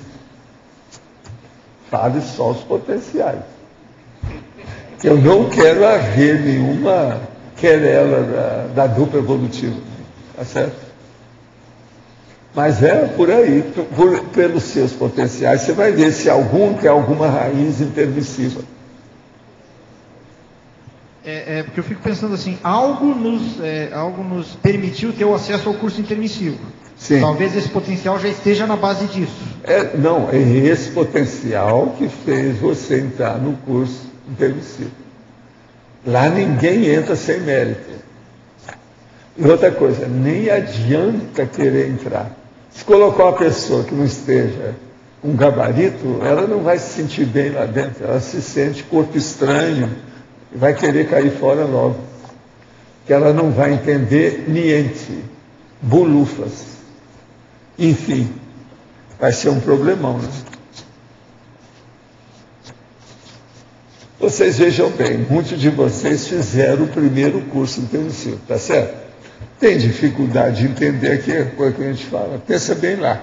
Fale só os potenciais. Eu não quero haver nenhuma querela da dupla evolutiva. Tá certo? Mas é por aí, pelos seus potenciais, você vai ver se algum tem alguma raiz intermissiva. Porque eu fico pensando assim, algo nos permitiu ter o acesso ao curso intermissivo. Sim. Talvez esse potencial já esteja na base disso. Não, é esse potencial que fez você entrar no curso intermissivo. Lá ninguém entra sem mérito. E outra coisa, nem adianta querer entrar. Se colocar uma pessoa que não esteja um gabarito, ela não vai se sentir bem lá dentro, ela se sente corpo estranho e vai querer cair fora logo. Que ela não vai entender niente, bulufas. Enfim, vai ser um problemão, né? Vocês vejam bem, muitos de vocês fizeram o primeiro curso intensivo, tá certo? Tem dificuldade de entender aqui a coisa que a gente fala, pensa bem lá.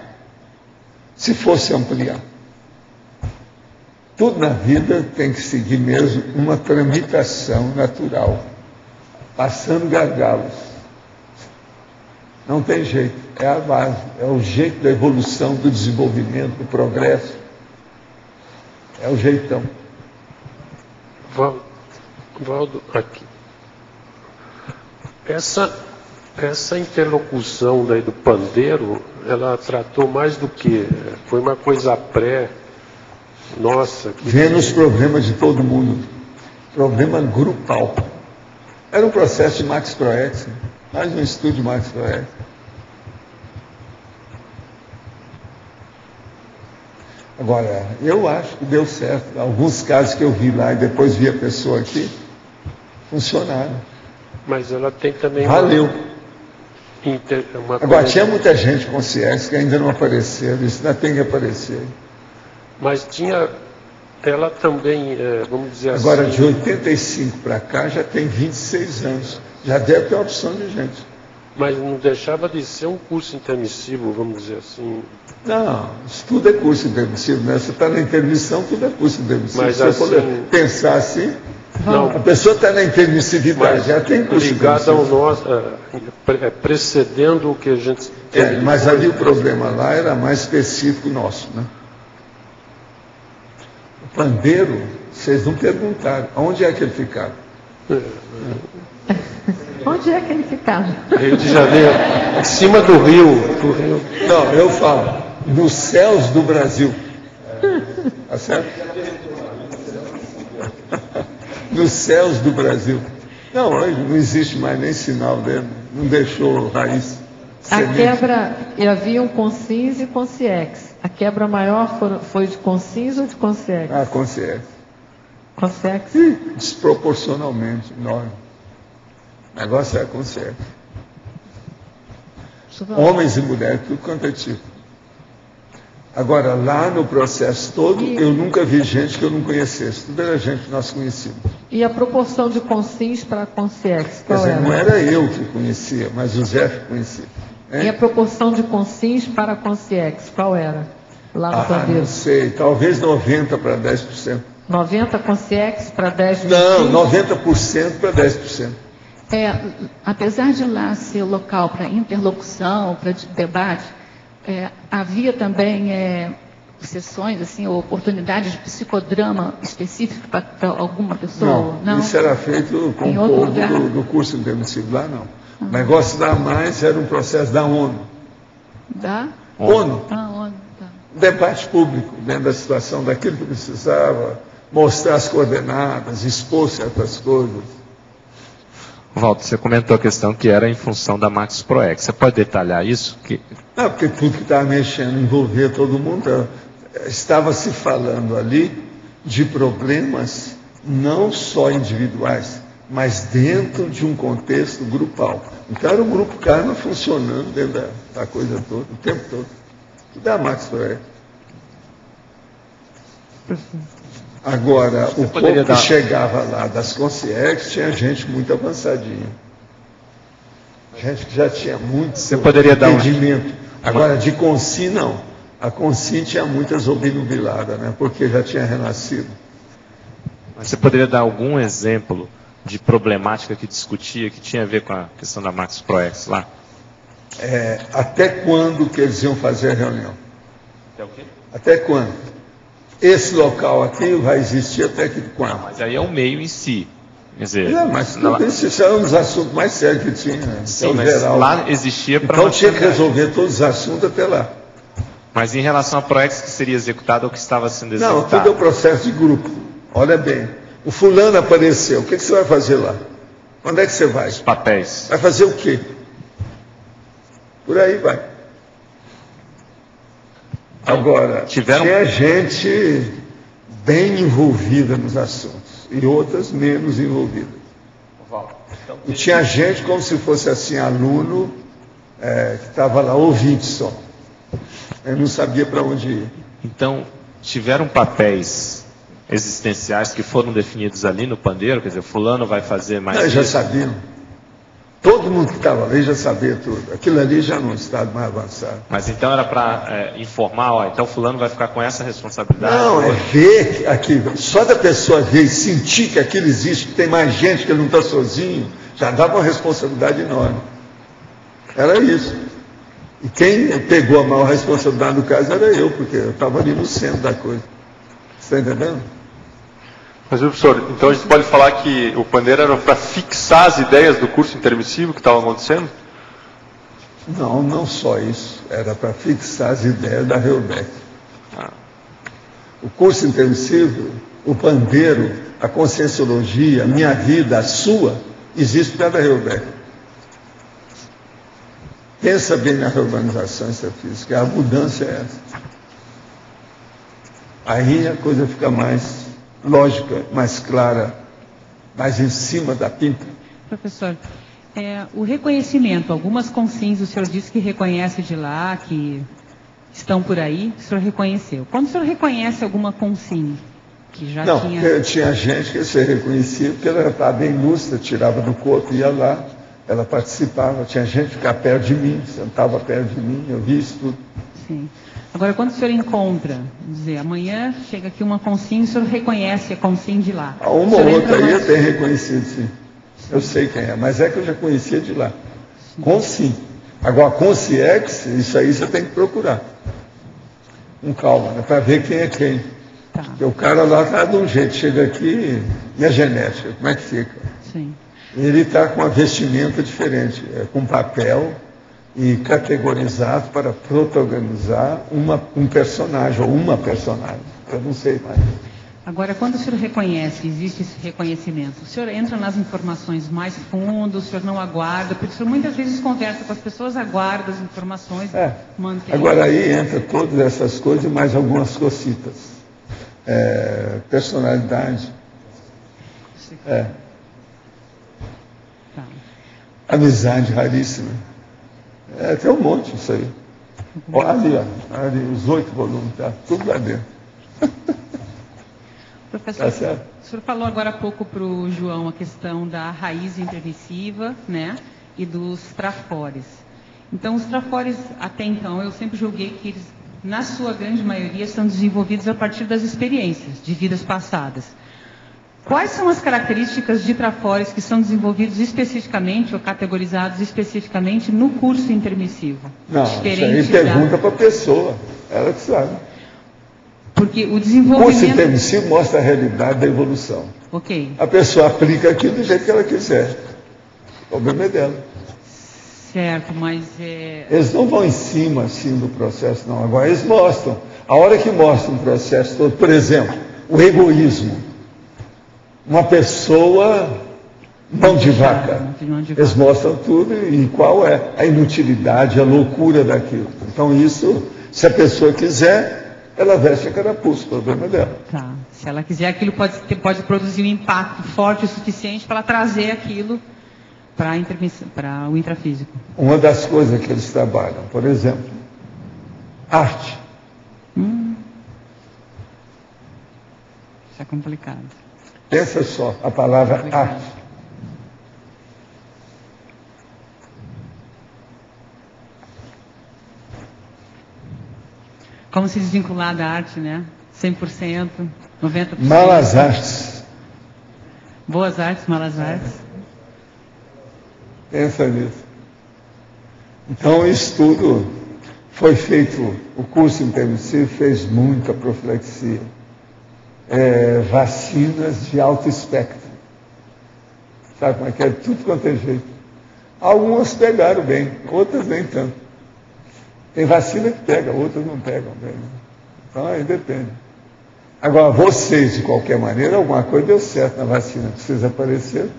Se fosse ampliar. Tudo na vida tem que seguir mesmo uma tramitação natural, passando gargalos. Não tem jeito, é a base, é o jeito da evolução, do desenvolvimento, do progresso. É o jeitão. Valdo, aqui. Essa interlocução daí do pandeiro, ela tratou mais do que? Foi uma coisa nossa. Vendo os problemas de todo mundo. Problema grupal. Era um processo de Max Proex, mais um estudo de Max Proex. Agora, eu acho que deu certo. Alguns casos que eu vi lá e depois vi a pessoa aqui, funcionaram. Mas ela tem também... Valeu. Agora, coisa... tinha muita gente com CIEX que ainda não apareceu, isso ainda tem que aparecer. Mas tinha... Ela também, vamos dizer assim... Agora, de 85 para cá, já tem 26 anos. Já deve ter uma opção de gente. Mas não deixava de ser um curso intermissivo, vamos dizer assim... Não, isso tudo é curso intermissivo, né? Você está na intermissão, tudo é curso intermissivo. Mas se assim, você for pensar assim, não, a pessoa está na intermissividade, já tem curso ligado ao nosso, precedendo o que a gente... mas ali o problema lá era mais específico nosso, né? O pandeiro, vocês não perguntaram, onde é que ele ficava? Onde é que ele ficava? Rio de Janeiro, em cima do rio. Não, eu falo, nos céus do Brasil. Tá certo? Nos céus do Brasil. Não, hoje não existe mais nem sinal dele, não deixou raiz. A quebra, havia um Consins e Consciex. A quebra maior foi de Consins ou de Consciex? Ah, Consciex. Consciex? Desproporcionalmente enorme. O negócio é Consciex. Homens e mulheres, tudo quanto é tipo. Agora, lá no processo todo, eu nunca vi gente que eu não conhecesse. Tudo era gente que nós conhecíamos. E a proporção de Consins para Consciex, qual era? Não era eu que conhecia, mas o Zé que conhecia. E a proporção de Consins para Consciex, qual era? Lá no pandeiro? Não sei, talvez 90% para 10%. 90% Consciex para 10%? Não, 90% para 10%. Apesar de lá ser o local para interlocução, para debate, havia também sessões, assim, oportunidades de psicodrama específico para alguma pessoa? Não, isso era feito com o povo do curso intermissivo lá, não. O negócio da mais era um processo da ONU. Da? ONU. ONU, tá. Debate público, dentro da situação, daquilo que precisava, mostrar as coordenadas, expor certas coisas. Walter, você comentou a questão que era em função da Max Proex. Você pode detalhar isso? Não, porque tudo que estava mexendo, envolvia todo mundo. Estava se falando ali de problemas não só individuais, mas dentro de um contexto grupal. Então era um grupo Karma funcionando dentro da coisa toda, o tempo todo. Tudo é a Max Proex. Agora, o povo que chegava lá das Consciex tinha gente muito avançadinha. Gente que já tinha muito entendimento. Agora, de Consim, não. A Consim tinha muitas obnubiladas, né? Porque já tinha renascido. Mas você poderia dar algum exemplo de problemática que discutia, que tinha a ver com a questão da Max Proex lá? Até quando que eles iam fazer a reunião? Até o quê? Até quando? Esse local aqui vai existir até que quando? Não, mas aí é o meio em si. Quer dizer, mas isso era um dos assuntos mais sérios que tinha. Né? Sim, mas geral, lá existia para... Então tinha que resolver todos os assuntos até lá. Mas em relação à Proex que seria executada ou que estava sendo executada? Não, tudo é o processo de grupo. Olha bem, o fulano apareceu, o que você vai fazer lá? Onde é que você vai? Os papéis. Vai fazer o quê? Por aí vai. Agora, tinha gente bem envolvida nos assuntos e outras menos envolvidas. E tinha gente como se fosse assim, aluno, que estava lá, ouvinte só. Eu não sabia para onde ir. Então, tiveram papéis existenciais que foram definidos ali no pandeiro? Quer dizer, fulano vai fazer mais isso? Já sabiam. Todo mundo que estava ali já sabia tudo. Aquilo ali já num estado mais avançado. Mas então era para informar, ó, então fulano vai ficar com essa responsabilidade? Não, é ver aquilo. Só da pessoa ver e sentir que aquilo existe, que tem mais gente, que ele não está sozinho, já dava uma responsabilidade enorme. Era isso. E quem pegou a maior responsabilidade no caso era eu, porque eu estava ali no centro da coisa. Você está entendendo? Mas, professor, então a gente pode falar que o pandeiro era para fixar as ideias do curso intermissivo que estava acontecendo? Não, não só isso. Era para fixar as ideias da Reubeck. O curso intermissivo, o pandeiro, a conscienciologia, a minha vida, a sua, existe por causa da Reubeck. Pensa bem na reurbanização extrafísica, a mudança é essa. Aí a coisa fica mais lógica, mais clara, mais em cima da pinta. Professor, o reconhecimento, algumas consciências o senhor disse que reconhece de lá, que estão por aí, o senhor reconheceu. Quando o senhor reconhece alguma consciência que já tinha gente que você reconhecia, porque ela estava bem lúcida, tirava do corpo, ia lá, ela participava, tinha gente que ficava perto de mim, sentava perto de mim, eu vi isso tudo. Sim. Agora, quando o senhor encontra, vamos dizer, amanhã chega aqui uma consciência, o senhor reconhece a consciência de lá. Uma ou outra aí eu tenho reconhecido, sim. Eu sei quem é, mas é que eu já conhecia de lá. Sim. Agora, consciex, isso aí você tem que procurar. Com calma, né, para ver quem é quem. Tá. Porque o cara lá está de um jeito, chega aqui, e a genética, como é que fica? Sim. Ele está com uma vestimenta diferente, com papel e categorizado para protagonizar um personagem, ou uma personagem, eu não sei mais. Agora, quando o senhor reconhece, existe esse reconhecimento, o senhor entra nas informações mais fundo, o senhor não aguarda, porque o senhor muitas vezes conversa com as pessoas, aguarda as informações, mantém. Agora aí entra todas essas coisas e mais algumas cositas. Personalidade. Amizade raríssima. Tem um monte isso aí. Olha ali, os 8 volumes, tá tudo lá dentro. Professor, o senhor falou agora há pouco para o João a questão da raiz intermissiva, né, e dos trafores. Então, os trafores, até então, eu sempre julguei que eles, na sua grande maioria, são desenvolvidos a partir das experiências de vidas passadas. Quais são as características de trafores que são desenvolvidos especificamente ou categorizados especificamente no curso intermissivo? Não, isso aí pergunta para a pessoa, ela que sabe. Porque o desenvolvimento... O curso intermissivo mostra a realidade da evolução. Ok. A pessoa aplica aquilo do jeito que ela quiser. O problema é dela. Certo, mas Eles não vão em cima, assim, do processo, não. Agora eles mostram. A hora que mostram o processo todo, por exemplo, o egoísmo. Uma pessoa mão de vaca. Eles mostram tudo e qual é a inutilidade, a loucura daquilo. Então isso, se a pessoa quiser, ela veste a carapuça, o problema é dela. Tá. Se ela quiser, aquilo pode produzir um impacto forte o suficiente para ela trazer aquilo para o intrafísico. Uma das coisas que eles trabalham, por exemplo, arte. Isso é complicado. Pensa só, a palavra arte. Como se desvincular da arte, né? 100%, 90%. Malas artes. Boas artes, malas artes. Pensa nisso. Então, isso tudo foi feito, o curso intermissivo fez muita profilaxia. Vacinas de alto espectro. Sabe como é que é? Tudo quanto é jeito. Algumas pegaram bem, outras nem tanto. Tem vacina que pega, outras não pegam bem. Então aí depende. Agora, vocês, de qualquer maneira, alguma coisa deu certo na vacina que vocês apareceram.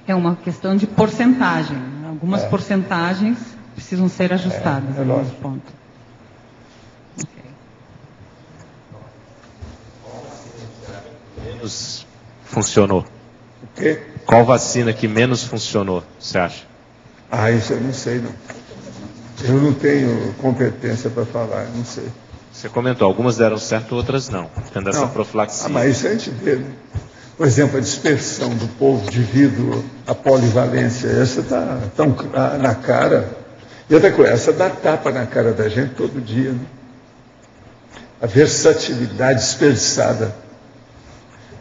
É uma questão de porcentagem. Algumas porcentagens precisam ser ajustadas. Lógico. Ponto. Menos funcionou? O quê? Qual vacina que menos funcionou, você acha? Ah, isso eu não sei, não. Eu não tenho competência para falar, não sei. Você comentou, algumas deram certo, outras não, tendo essa profilaxia. Ah, mas isso a gente vê, né? Por exemplo, a dispersão do povo devido à polivalência, essa está tão na cara. E outra coisa, essa dá tapa na cara da gente todo dia, né? A versatilidade dispersada,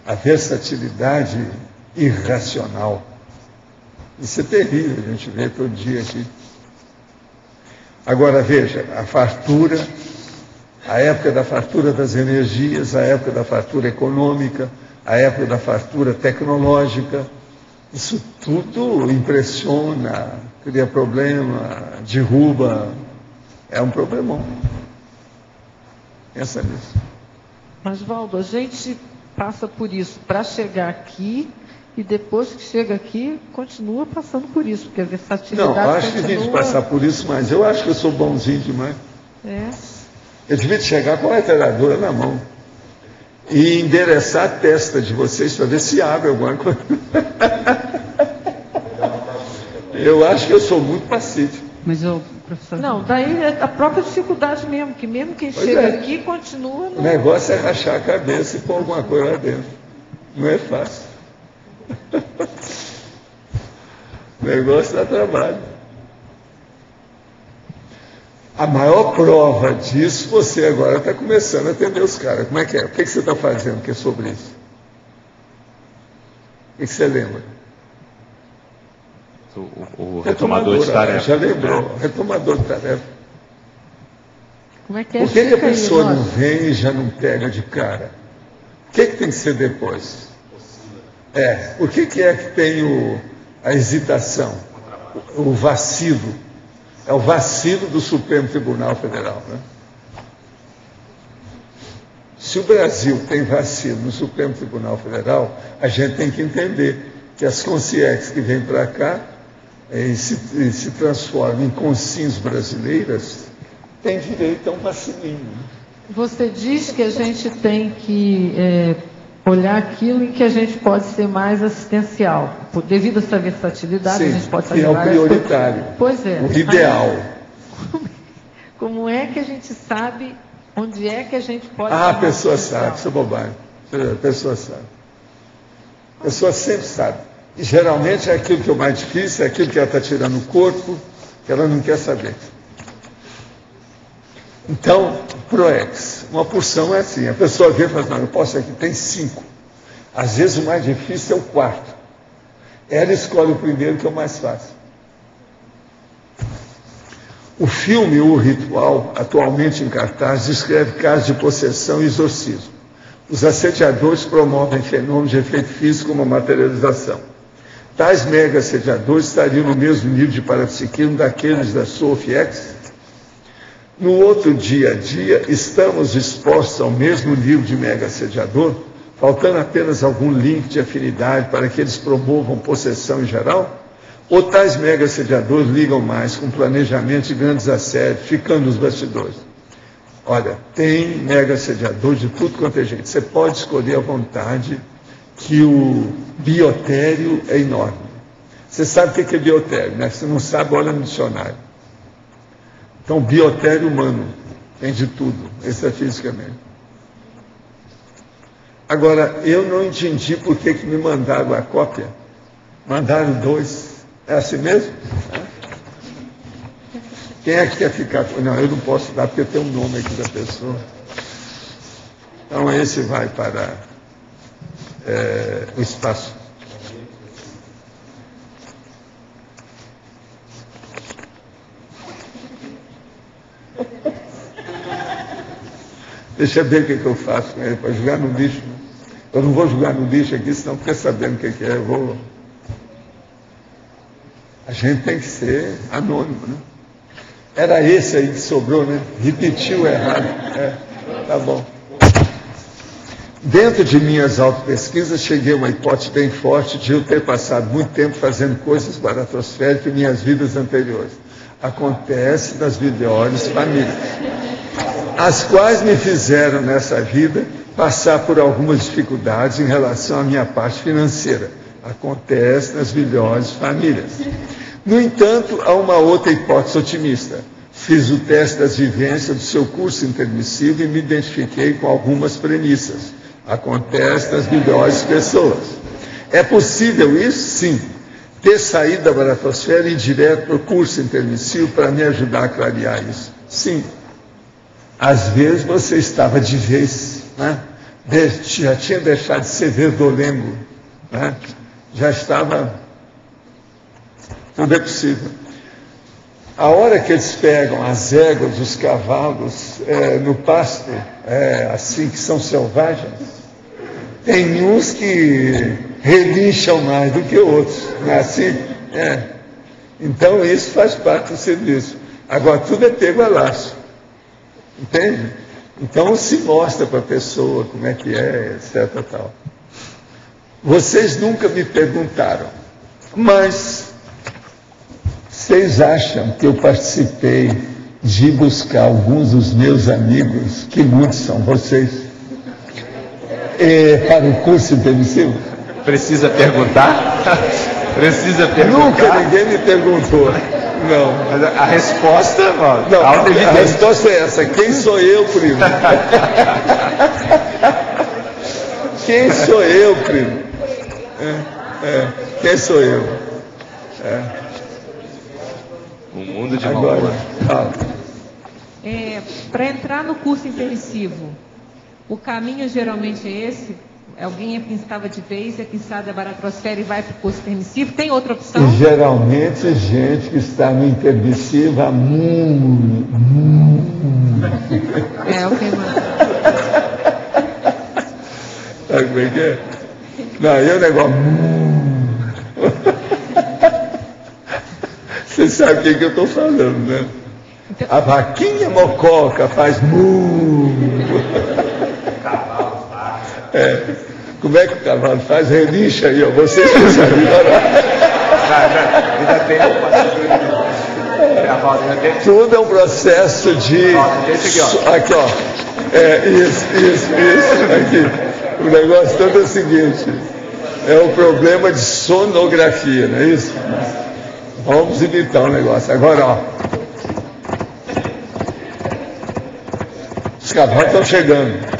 a versatilidade irracional. Isso é terrível, a gente vê todo dia aqui. Agora veja, a fartura, a época da fartura das energias, a época da fartura econômica, a época da fartura tecnológica, isso tudo impressiona, cria problema, derruba, é um problemão. Pensa nisso. Mas, Valdo, a gente passa por isso para chegar aqui e depois que chega aqui, continua passando por isso, porque a versatilidade Não, acho que a gente passar por isso, mas eu acho que eu sou bonzinho demais. É. Eu devia chegar com a metralhadora na mão e endereçar a testa de vocês para ver se abre alguma coisa. Eu acho que eu sou muito pacífico. Mas o professor... Não, daí é a própria dificuldade mesmo, que mesmo quem chega aqui continua... O negócio é rachar a cabeça e pôr alguma coisa lá dentro. Não é fácil. O negócio dá trabalho. A maior prova disso, você agora está começando a atender os caras. Como é que é? O que você está fazendo que é sobre isso? O que você lembra? O retomador de tarefa. Já lembrou, retomador de tarefa. Como é que é? Por que a pessoa não vem e já não pega de cara? O que tem que ser depois? Por que é que tem a hesitação, o vacilo? É o vacilo do Supremo Tribunal Federal, né? Se o Brasil tem vacilo no Supremo Tribunal Federal, a gente tem que entender que as consciências que vêm para cá se transformam em consciências brasileiras, têm direito a um vacilinho. Né? Você diz que a gente tem que olhar aquilo em que a gente pode ser mais assistencial. Devido a essa versatilidade, sim, a gente pode fazer é o prioritário. Pois é. O ideal. Como é que a gente sabe onde é que a gente pode... A pessoa sabe, isso é bobagem. A pessoa sabe. A pessoa sempre sabe. E geralmente é aquilo que é o mais difícil, é aquilo que ela está tirando o corpo, que ela não quer saber. Então, PROEX, uma porção é assim, a pessoa vê e fala, não, eu posso aqui, tem 5. Às vezes o mais difícil é o 4. Ela escolhe o primeiro, que é o mais fácil. O filme O Ritual, atualmente em cartaz, descreve casos de possessão e exorcismo. Os assediadores promovem fenômenos de efeito físico como a materialização. Tais mega assediadores estariam no mesmo nível de parapsiquismo daqueles da Sophie X. No outro dia a dia, estamos expostos ao mesmo nível de mega assediador, faltando apenas algum link de afinidade para que eles promovam possessão em geral? Ou tais mega assediadores ligam mais com planejamento de grandes assédios, ficando nos bastidores? Olha, tem mega assediador de tudo quanto é gente. Você pode escolher à vontade que o biotério é enorme. Você sabe o que é biotério, né? Se não sabe, olha no dicionário. Então, biotério humano tem de tudo, extrafisicamente. Agora, eu não entendi por que me mandaram a cópia. Mandaram 2. É assim mesmo? Quem é que quer ficar? Não, eu não posso dar porque tem um nome aqui da pessoa. Então, esse vai para o espaço. Deixa eu ver o que eu faço com ele, para jogar no lixo. Eu não vou jogar no lixo aqui, senão fica sabendo o que é. A gente tem que ser anônimo, né? Era esse aí que sobrou, né? Repetiu errado. Tá bom. Dentro de minhas autopesquisas, cheguei a uma hipótese bem forte de eu ter passado muito tempo fazendo coisas baratosféricas em minhas vidas anteriores. Acontece nas melhores famílias. as quais me fizeram nessa vida passar por algumas dificuldades em relação à minha parte financeira. Acontece nas melhores famílias. No entanto, há uma outra hipótese otimista. Fiz o teste das vivências do seu curso intermissivo e me identifiquei com algumas premissas. Acontece nas melhores pessoas. É possível isso? Sim. Ter saído da baratosfera e ir direto para o curso intermissivo para me ajudar a clarear isso. Sim. Às vezes você estava de vez, né? Já tinha deixado de ser verdolengo, né? Já estava... Tudo é possível. A hora que eles pegam as éguas dos cavalos no pasto, assim que são selvagens, tem uns que relincham mais do que outros, não é assim? Então isso faz parte do serviço. Agora tudo é pego a laço, entende? Então se mostra para a pessoa como é que é, etc. Tal. Vocês nunca me perguntaram, mas vocês acham que eu participei de buscar alguns dos meus amigos, que muitos são vocês, para o curso intermissivo? Precisa perguntar? Precisa perguntar? Nunca ninguém me perguntou. Não. Mas a resposta, não, a resposta é essa. Quem sou eu, primo? Quem sou eu, primo? Quem sou eu? Um mundo de agora. Para entrar no curso intermissivo, o caminho geralmente é esse? Alguém estava de vez, quem sabe da baratrosfera e vai para o curso intermissivo? Tem outra opção? E geralmente gente que está no intermissivo há muito. O que mais? Sabe como é que é? Não, aí é o negócio. Você sabe o que eu estou falando, né? Então... A vaquinha mococa faz mu. Como é que o cavalo faz? Relincha aí, ó. Vocês não sabem. Ainda tem Tudo é um processo de. Aqui, ó. Isso. Aqui. O negócio todo é o seguinte: é o problema de sonografia, não é isso? Vamos imitar o negócio. Agora, ó. Os cavalos estão chegando.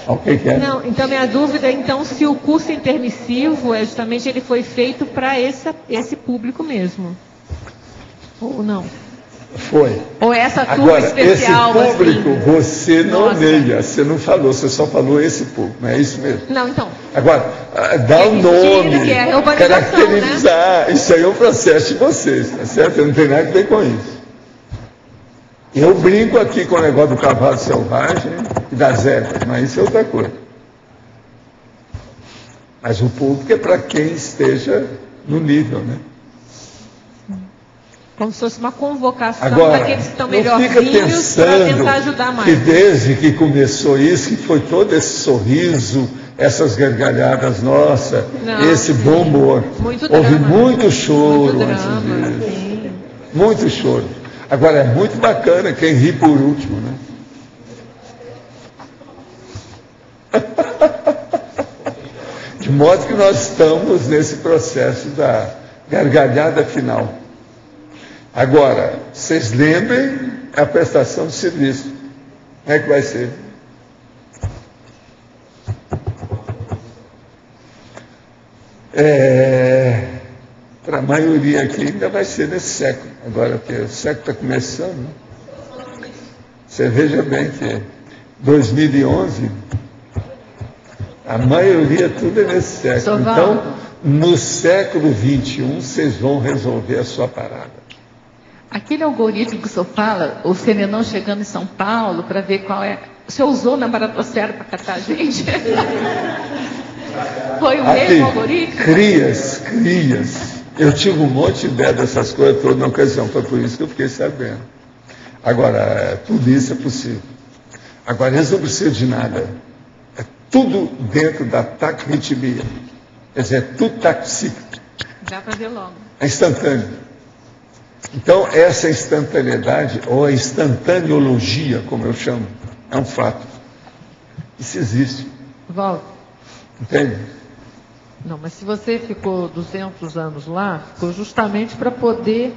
O que é? Não, então minha dúvida é se o curso intermissivo justamente ele foi feito para esse público mesmo. Ou não? Foi. Ou essa turma agora, especial? Esse público assim? você nomeia, você não falou, você só falou esse público, não é isso mesmo? Não, então. Agora, dá o nome, que é caracterizar, né? Isso aí é um processo de vocês, tá certo? Eu não tenho nada a ver com isso. Eu brinco aqui com o negócio do cavalo selvagem e das éguas, mas isso é outra coisa. Mas o público é para quem esteja no nível, né? Como se fosse uma convocação agora, daqueles que estão melhorzinhos para tentar ajudar mais. Que desde que começou isso, que foi todo esse sorriso, essas gargalhadas nossas, esse bom humor. Houve muito choro antes disso. Muito choro. Agora, é muito bacana quem ri por último, né? De modo que nós estamos nesse processo da gargalhada final. Agora, vocês lembrem a prestação de serviço. Como é que vai ser? Para a maioria aqui ainda vai ser nesse século. Agora que o século está começando, né? Você veja bem que 2011, a maioria tudo é nesse século. Então, no século 21, vocês vão resolver a sua parada. Aquele algoritmo que o senhor fala, o Serenão chegando em São Paulo para ver qual é. O senhor usou na baratosfera para catar a gente? Foi o mesmo algoritmo? Crias. Eu tive um monte de ideia dessas coisas todas na ocasião, foi por isso que eu fiquei sabendo. Agora, tudo isso é possível. Agora, eles não precisam de nada. É tudo dentro da taquirritmia. Quer dizer, é tudo taxíclico. Dá para ver logo. É instantâneo. Então, essa instantaneidade, ou a instantaneologia, como eu chamo, é um fato. Isso existe. Walter. Entende? Não, mas se você ficou 200 anos lá, ficou justamente para poder...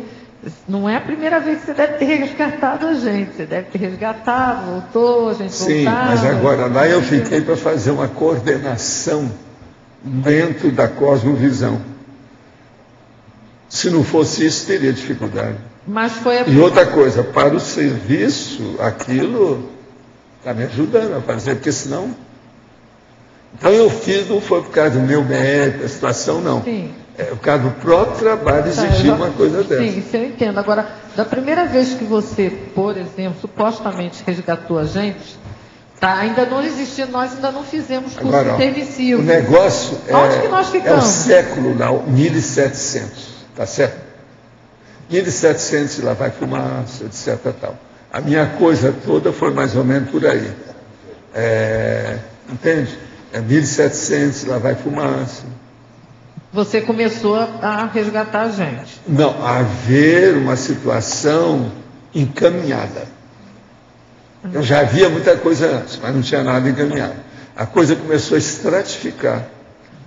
Não é a primeira vez que você deve ter resgatado a gente. Você deve ter resgatado, voltou, a gente Sim, voltava. mas agora lá eu fiquei para fazer uma coordenação dentro da cosmovisão. Se não fosse isso, teria dificuldade. Mas foi a... E outra coisa, para o serviço, aquilo está me ajudando a fazer, porque senão... Então eu fiz, não foi por causa do meu mérito, a situação, não. Sim. É por causa do próprio trabalho exigir uma coisa dessa. Sim, isso eu entendo. Agora, da primeira vez que você, por exemplo, supostamente resgatou a gente, tá, ainda não existia, nós ainda não fizemos curso intermissivo. O negócio Onde que nós é ficamos? o século lá, 1700, tá certo? 1700 lá vai fumaça, etc. Tal. A minha coisa toda foi mais ou menos por aí. Entende? É 1700, lá vai fumaça. Você começou a resgatar a gente. Não, a haver uma situação encaminhada. Eu já havia muita coisa antes, mas não tinha nada encaminhado. A coisa começou a estratificar,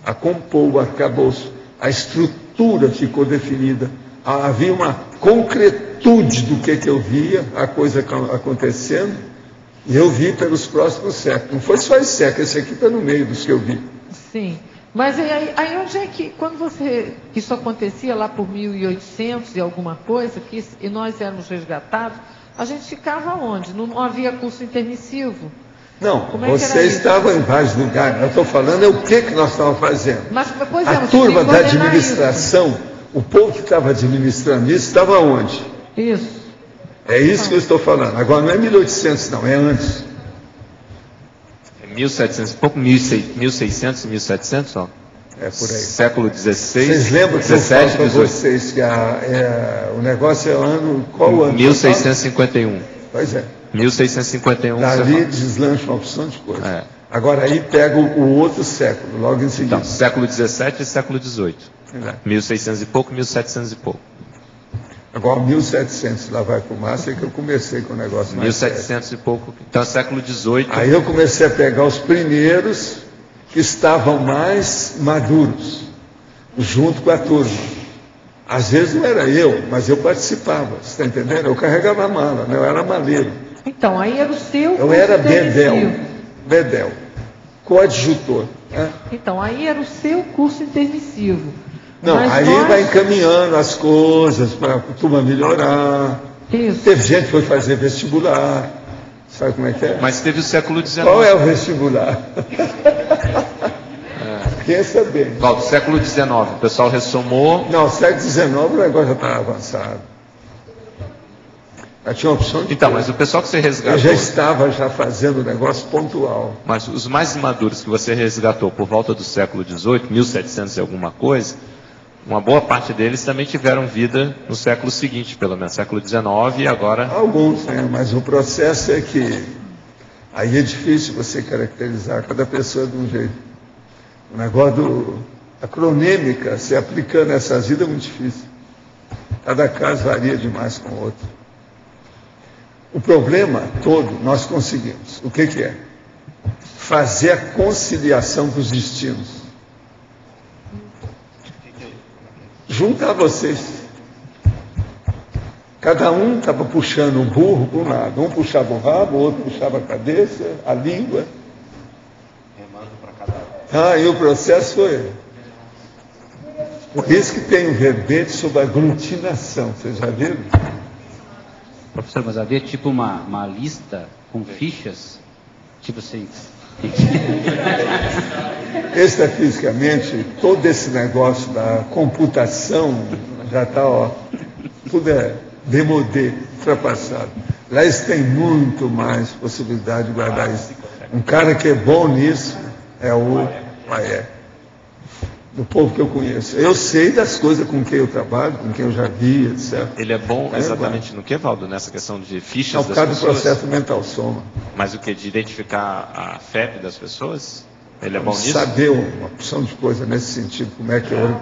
a compor o arcabouço, a estrutura ficou definida. Havia uma concretude do que eu via, a coisa acontecendo, e eu vi pelos próximos séculos. Não foi só esse século, esse aqui está no meio dos que eu vi. Sim. Mas aí onde é que, quando isso acontecia lá por 1800 e alguma coisa, e nós éramos resgatados, a gente ficava onde? Não havia curso intermissivo? Não, você estava em vários lugares. Eu estou falando o que nós estávamos fazendo. Mas, pois a turma da administração, o povo que estava administrando isso, estava onde? Isso. É isso que eu estou falando. Agora não é 1800 não, é antes. 1700, pouco 1600, 1700, ó. É por aí. Século XVI, Vocês lembram que 17, eu falo para 18. vocês que o negócio é ano, qual ano? 1651. Pois é. 1651. Dali deslancha uma opção de coisa. É. Agora aí pega o outro século, logo em seguida. Então, século XVII e século XVIII. É. 1600 e pouco, 1700 e pouco. Agora 1700 lá vai fumaça, é que eu comecei com o negócio mais 1700 e pouco, então século XVIII. Aí eu comecei a pegar os primeiros que estavam mais maduros, junto com a turma. Às vezes não era eu, mas eu participava, você está entendendo? Eu carregava a mala, né? Eu era maleiro. Então, aí era o seu... Eu era bedel, coadjutor. Né? Então, aí era o seu curso intermissivo. Não, mas aí vai encaminhando as coisas para a turma melhorar. Isso. Teve gente que foi fazer vestibular. Sabe como é que é? Mas teve o século XIX. Qual é o vestibular? Pensa bem. Qual? Do século XIX. O pessoal ressomou. Não, século XIX o negócio já estava avançado. Já tinha opção de. Então, mas o pessoal que você resgatou. Eu já estava fazendo o negócio pontual. Mas os mais maduros que você resgatou por volta do século XVIII, 1700 e alguma coisa, uma boa parte deles também tiveram vida no século seguinte, pelo menos, século XIX e agora... Alguns, né? Mas o processo é que aí é difícil você caracterizar cada pessoa de um jeito. O negócio da cronêmica, se aplicando essas vidas é muito difícil. Cada caso varia demais com o outro. O problema todo nós conseguimos. O que é? Fazer a conciliação dos destinos. Juntar vocês. Cada um estava puxando o burro para um lado. Um puxava o rabo, o outro puxava a cabeça, a língua. Remando para cada lado. E o processo foi. Por isso que tem um verbete sobre aglutinação. Vocês já viram? Professor, mas havia tipo uma lista com fichas? Tipo assim... Estafisicamente, todo esse negócio da computação já está, tudo é demodé, ultrapassado. Lá eles têm muito mais possibilidade de guardar isso. Um cara que é bom nisso é o Maé, do povo que eu conheço. Eu sei das coisas com quem eu trabalho, com quem eu já vi, etc. Ele é bom exatamente no que, Valdo? Nessa questão de fichas das pessoas? Por causa do processo mental soma. Mas o que? De identificar a FEP das pessoas? Ele é bom nisso? Saber uma opção de coisa nesse sentido, como é que eu...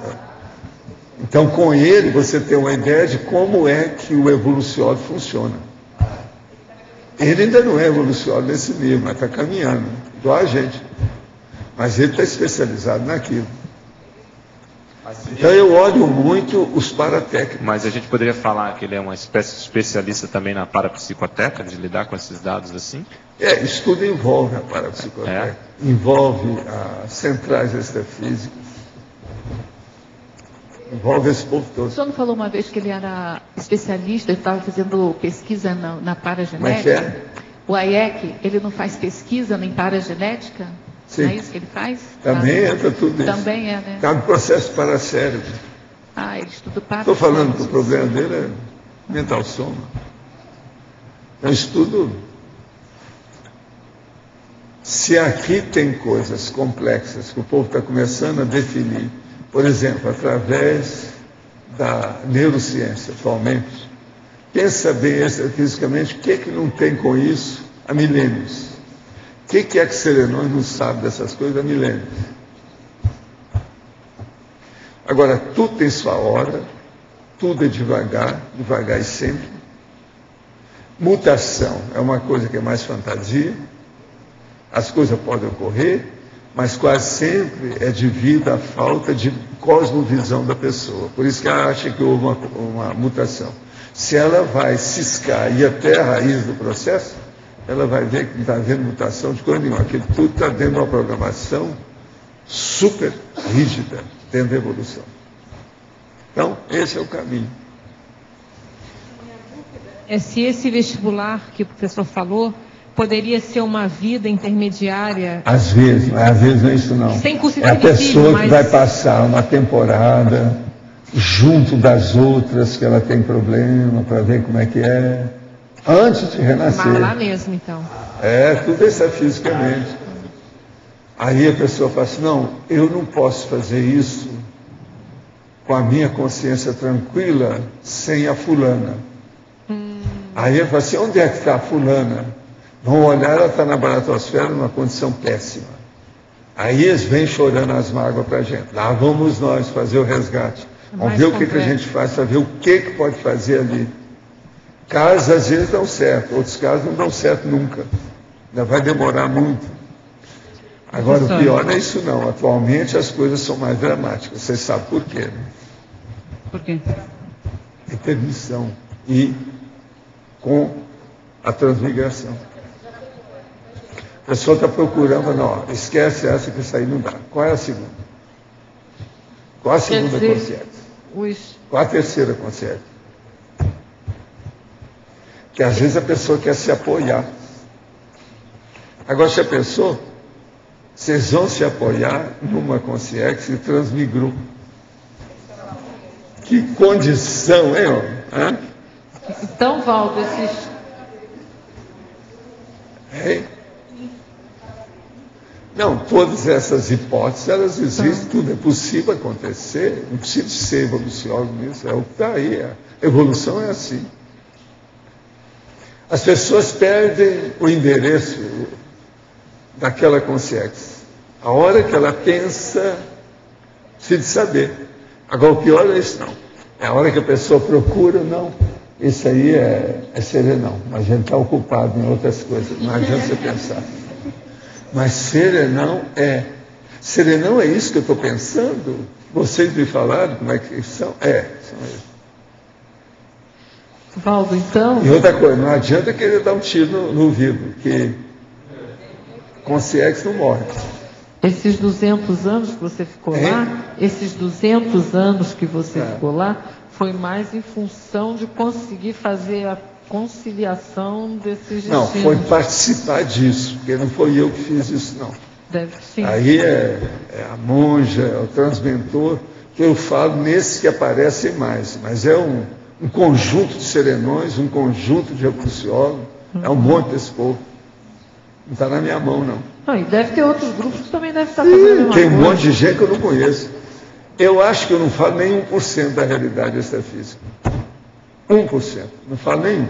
Então, com ele, você tem uma ideia de como é que o evoluciólogo funciona. Ele ainda não é evoluciólogo nesse nível, mas está caminhando, igual a gente. Mas ele está especializado naquilo. Então, eu olho muito os paratécnicos. Mas a gente poderia falar que ele é uma espécie de especialista também na parapsicoteca, de lidar com esses dados assim? Isso tudo envolve a parapsicoteca. Envolve as centrais extrafísicas. Envolve esse povo todo. O senhor não falou uma vez que ele era especialista, ele estava fazendo pesquisa na paragenética? Como é que é? O AIEC, ele não faz pesquisa em paragenética? Sim. Não é isso que ele faz? Também entra tudo isso. Também é, né? Está no processo paracérebro. Ele estuda para. Estou falando que o problema dele é mental soma. É um estudo. Se aqui tem coisas complexas que o povo está começando a definir, por exemplo, através da neurociência atualmente, pensa bem extrafisicamente o que é que não tem com isso há milênios. O que é que Serenões não sabe dessas coisas há milênios? Agora, tudo tem sua hora, tudo é devagar, devagar e sempre. Mutação é uma coisa que é mais fantasia. As coisas podem ocorrer, mas quase sempre é devido à falta de cosmovisão da pessoa. Por isso que ela acha que houve uma mutação. Se ela vai ciscar e ir até a raiz do processo, ela vai ver que não está havendo mutação de coisa nenhuma. Aquilo tudo está dentro de uma programação super rígida dentro da evolução. Então, esse é o caminho. Se esse vestibular que o professor falou poderia ser uma vida intermediária? Às vezes não é isso não. Sem curso é a pessoa que vai passar uma temporada junto das outras que ela tem problema, para ver como é que é, antes de renascer. Mas lá mesmo, então. Tudo isso é fisicamente. Aí a pessoa fala assim, não, eu não posso fazer isso com a minha consciência tranquila sem a fulana. Aí eu falo assim, onde é que está a fulana? Vão olhar, ela está na baratosfera numa condição péssima. Aí eles vêm chorando as mágoas para a gente. Lá vamos nós fazer o resgate. Vamos ver o que a gente faz, para ver o que pode fazer ali. Casos às vezes dão certo, outros casos não dão certo nunca. Ainda vai demorar muito. Agora, o pior não é isso não. Atualmente as coisas são mais dramáticas. Você sabe por quê, né? Por quê? Tem permissão. E com a transmigração. A pessoa está procurando, não, esquece essa que essa aí não dá. Qual é a segunda? Qual a segunda consciência? Qual a terceira consciência? Que às vezes a pessoa quer se apoiar. Agora, já pensou? Vocês vão se apoiar numa consciência que transmigrou. Que condição, hein, homem? Então, Valdo, esses... Não, todas essas hipóteses, elas existem, tudo é possível acontecer, não precisa ser evoluciólogo nisso, é o que está aí. A evolução é assim. As pessoas perdem o endereço daquela consciência. A hora que ela pensa, precisa de saber. Agora, o pior é isso, não. É a hora que a pessoa procura, não. Isso aí é serenão. A gente está ocupado em outras coisas, não adianta você pensar. Mas serenão é. Serenão é isso que eu estou pensando? Vocês me falaram como é que são? São eles. Valdo, então... E outra coisa, não adianta querer dar um tiro no vidro, que consciência não morre. Esses 200 anos que você ficou lá, ficou lá, foi mais em função de conseguir fazer a conciliação desses destinos. Não, foi participar disso, porque não foi eu que fiz isso, não. Sim. Aí é a monja, é o transmentor, que eu falo nesses que aparecem mais, mas é um conjunto de serenões, um conjunto de evoluciólogos, é um monte desse povo. Não está na minha mão, não. E deve ter outros grupos que também devem estar fazendo a mesma coisa. Tem um monte de coisa. gente que eu não conheço. Eu acho que eu não falo nem 1% da realidade extrafísica. 1%. Não falo nenhum.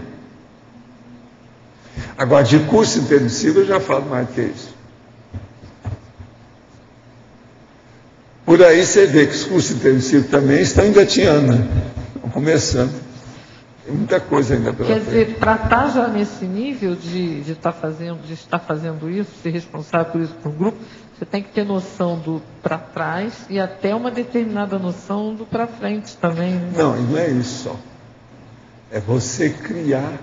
Agora, de curso intermissivo, eu já falo mais do que isso. O Por aí você vê que os cursos intensivos também estão engatinhando, né? Estão começando. Tem muita coisa ainda pela frente. Quer dizer, para estar já nesse nível de estar fazendo isso, ser responsável por isso para um grupo, você tem que ter noção do para trás e até uma determinada noção do para frente também. Né? Não, e não é isso só. É você criar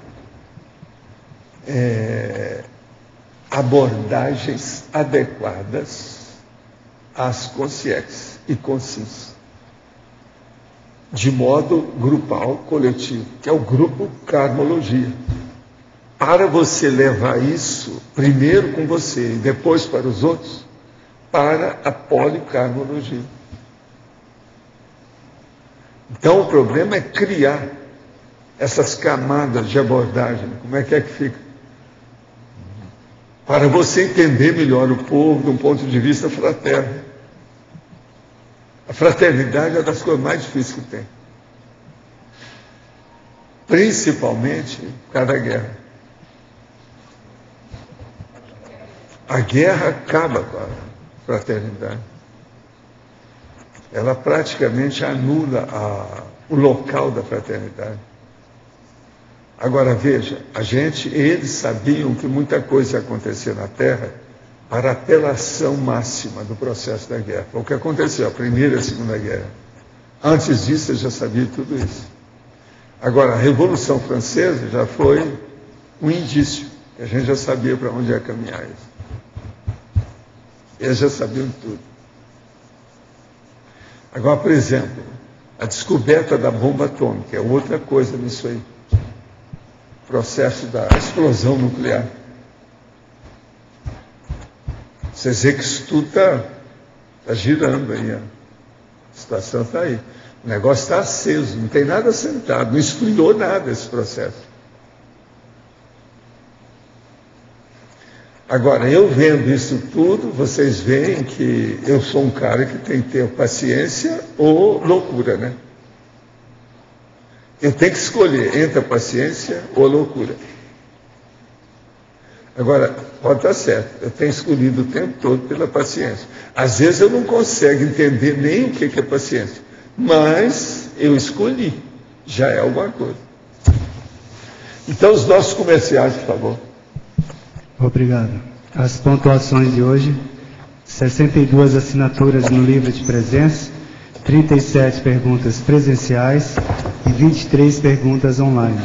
abordagens adequadas às consciências e consciências, de modo grupal, coletivo, que é o grupo Karmologia. Para você levar isso, primeiro com você e depois para os outros, para a polikarmologia. Então o problema é criar essas camadas de abordagem. Como é que fica? Para você entender melhor o povo de um ponto de vista fraterno. A fraternidade é uma das coisas mais difíceis que tem. Principalmente por causa da guerra. A guerra acaba com a fraternidade. Ela praticamente anula o local da fraternidade. Agora veja, eles sabiam que muita coisa ia acontecer na Terra para a apelação máxima do processo da guerra. Foi o que aconteceu, a Primeira e a Segunda Guerra. Antes disso, eles já sabiam tudo isso. Agora, a Revolução Francesa já foi um indício, que a gente já sabia para onde ia caminhar isso. Eles já sabiam tudo. Agora, por exemplo, a descoberta da bomba atômica é outra coisa nisso aí. O processo da explosão nuclear. Vocês vê que isso tudo está girando aí. A situação está aí. O negócio está aceso, não tem nada sentado, não esfriou nada esse processo. Agora, eu vendo isso tudo, vocês veem que eu sou um cara que tem que ter paciência ou loucura, né? Eu tenho que escolher entre a paciência ou a loucura. Agora, pode estar certo, eu tenho escolhido o tempo todo pela paciência. Às vezes eu não consigo entender nem o que é paciência, mas eu escolhi, já é alguma coisa. Então, os nossos comerciais, por favor. Obrigado. As pontuações de hoje: 62 assinaturas no livro de presença, 37 perguntas presenciais e 23 perguntas online.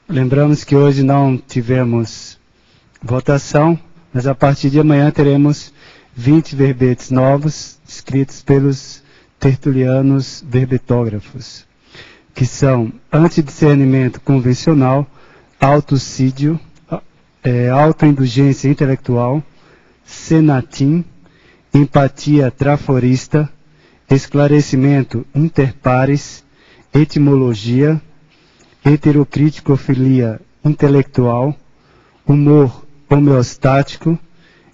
Lembramos que hoje não tivemos votação, mas a partir de amanhã teremos 20 verbetes novos, escritos pelos tertulianos verbetógrafos, que são antidiscernimento convencional, autocídio, autoindulgência intelectual, senatim, empatia traforista, esclarecimento interpares, etimologia, heterocriticofilia intelectual, humor homeostático,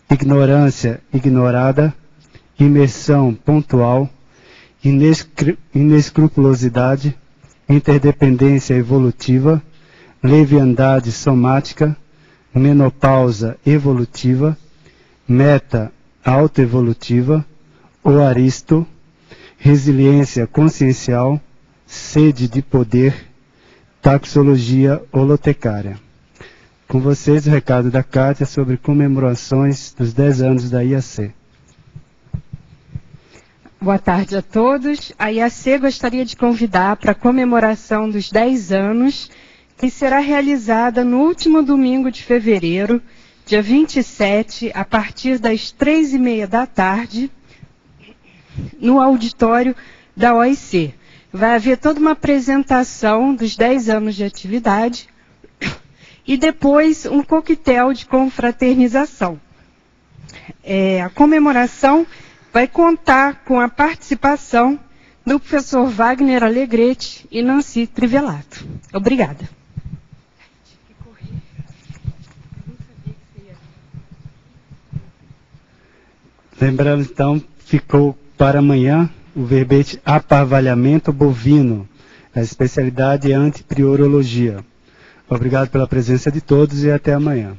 ignorância ignorada, imersão pontual, inescrupulosidade, interdependência evolutiva, leviandade somática, menopausa evolutiva, meta autoevolutiva, oaristo, resiliência consciencial, sede de poder, taxologia holotecária. Com vocês o recado da Kátia sobre comemorações dos 10 anos da IAC. Boa tarde a todos. A IAC gostaria de convidar para a comemoração dos 10 anos, que será realizada no último domingo de fevereiro, dia 27, a partir das 3h30 da tarde, no auditório da OIC. Vai haver toda uma apresentação dos 10 anos de atividade e depois um coquetel de confraternização. A comemoração vai contar com a participação do professor Wagner Alegretti e Nancy Trivelato. Obrigada. Lembrando, então, ficou para amanhã o verbete aparvalhamento bovino. A especialidade é antipriorologia. Obrigado pela presença de todos e até amanhã.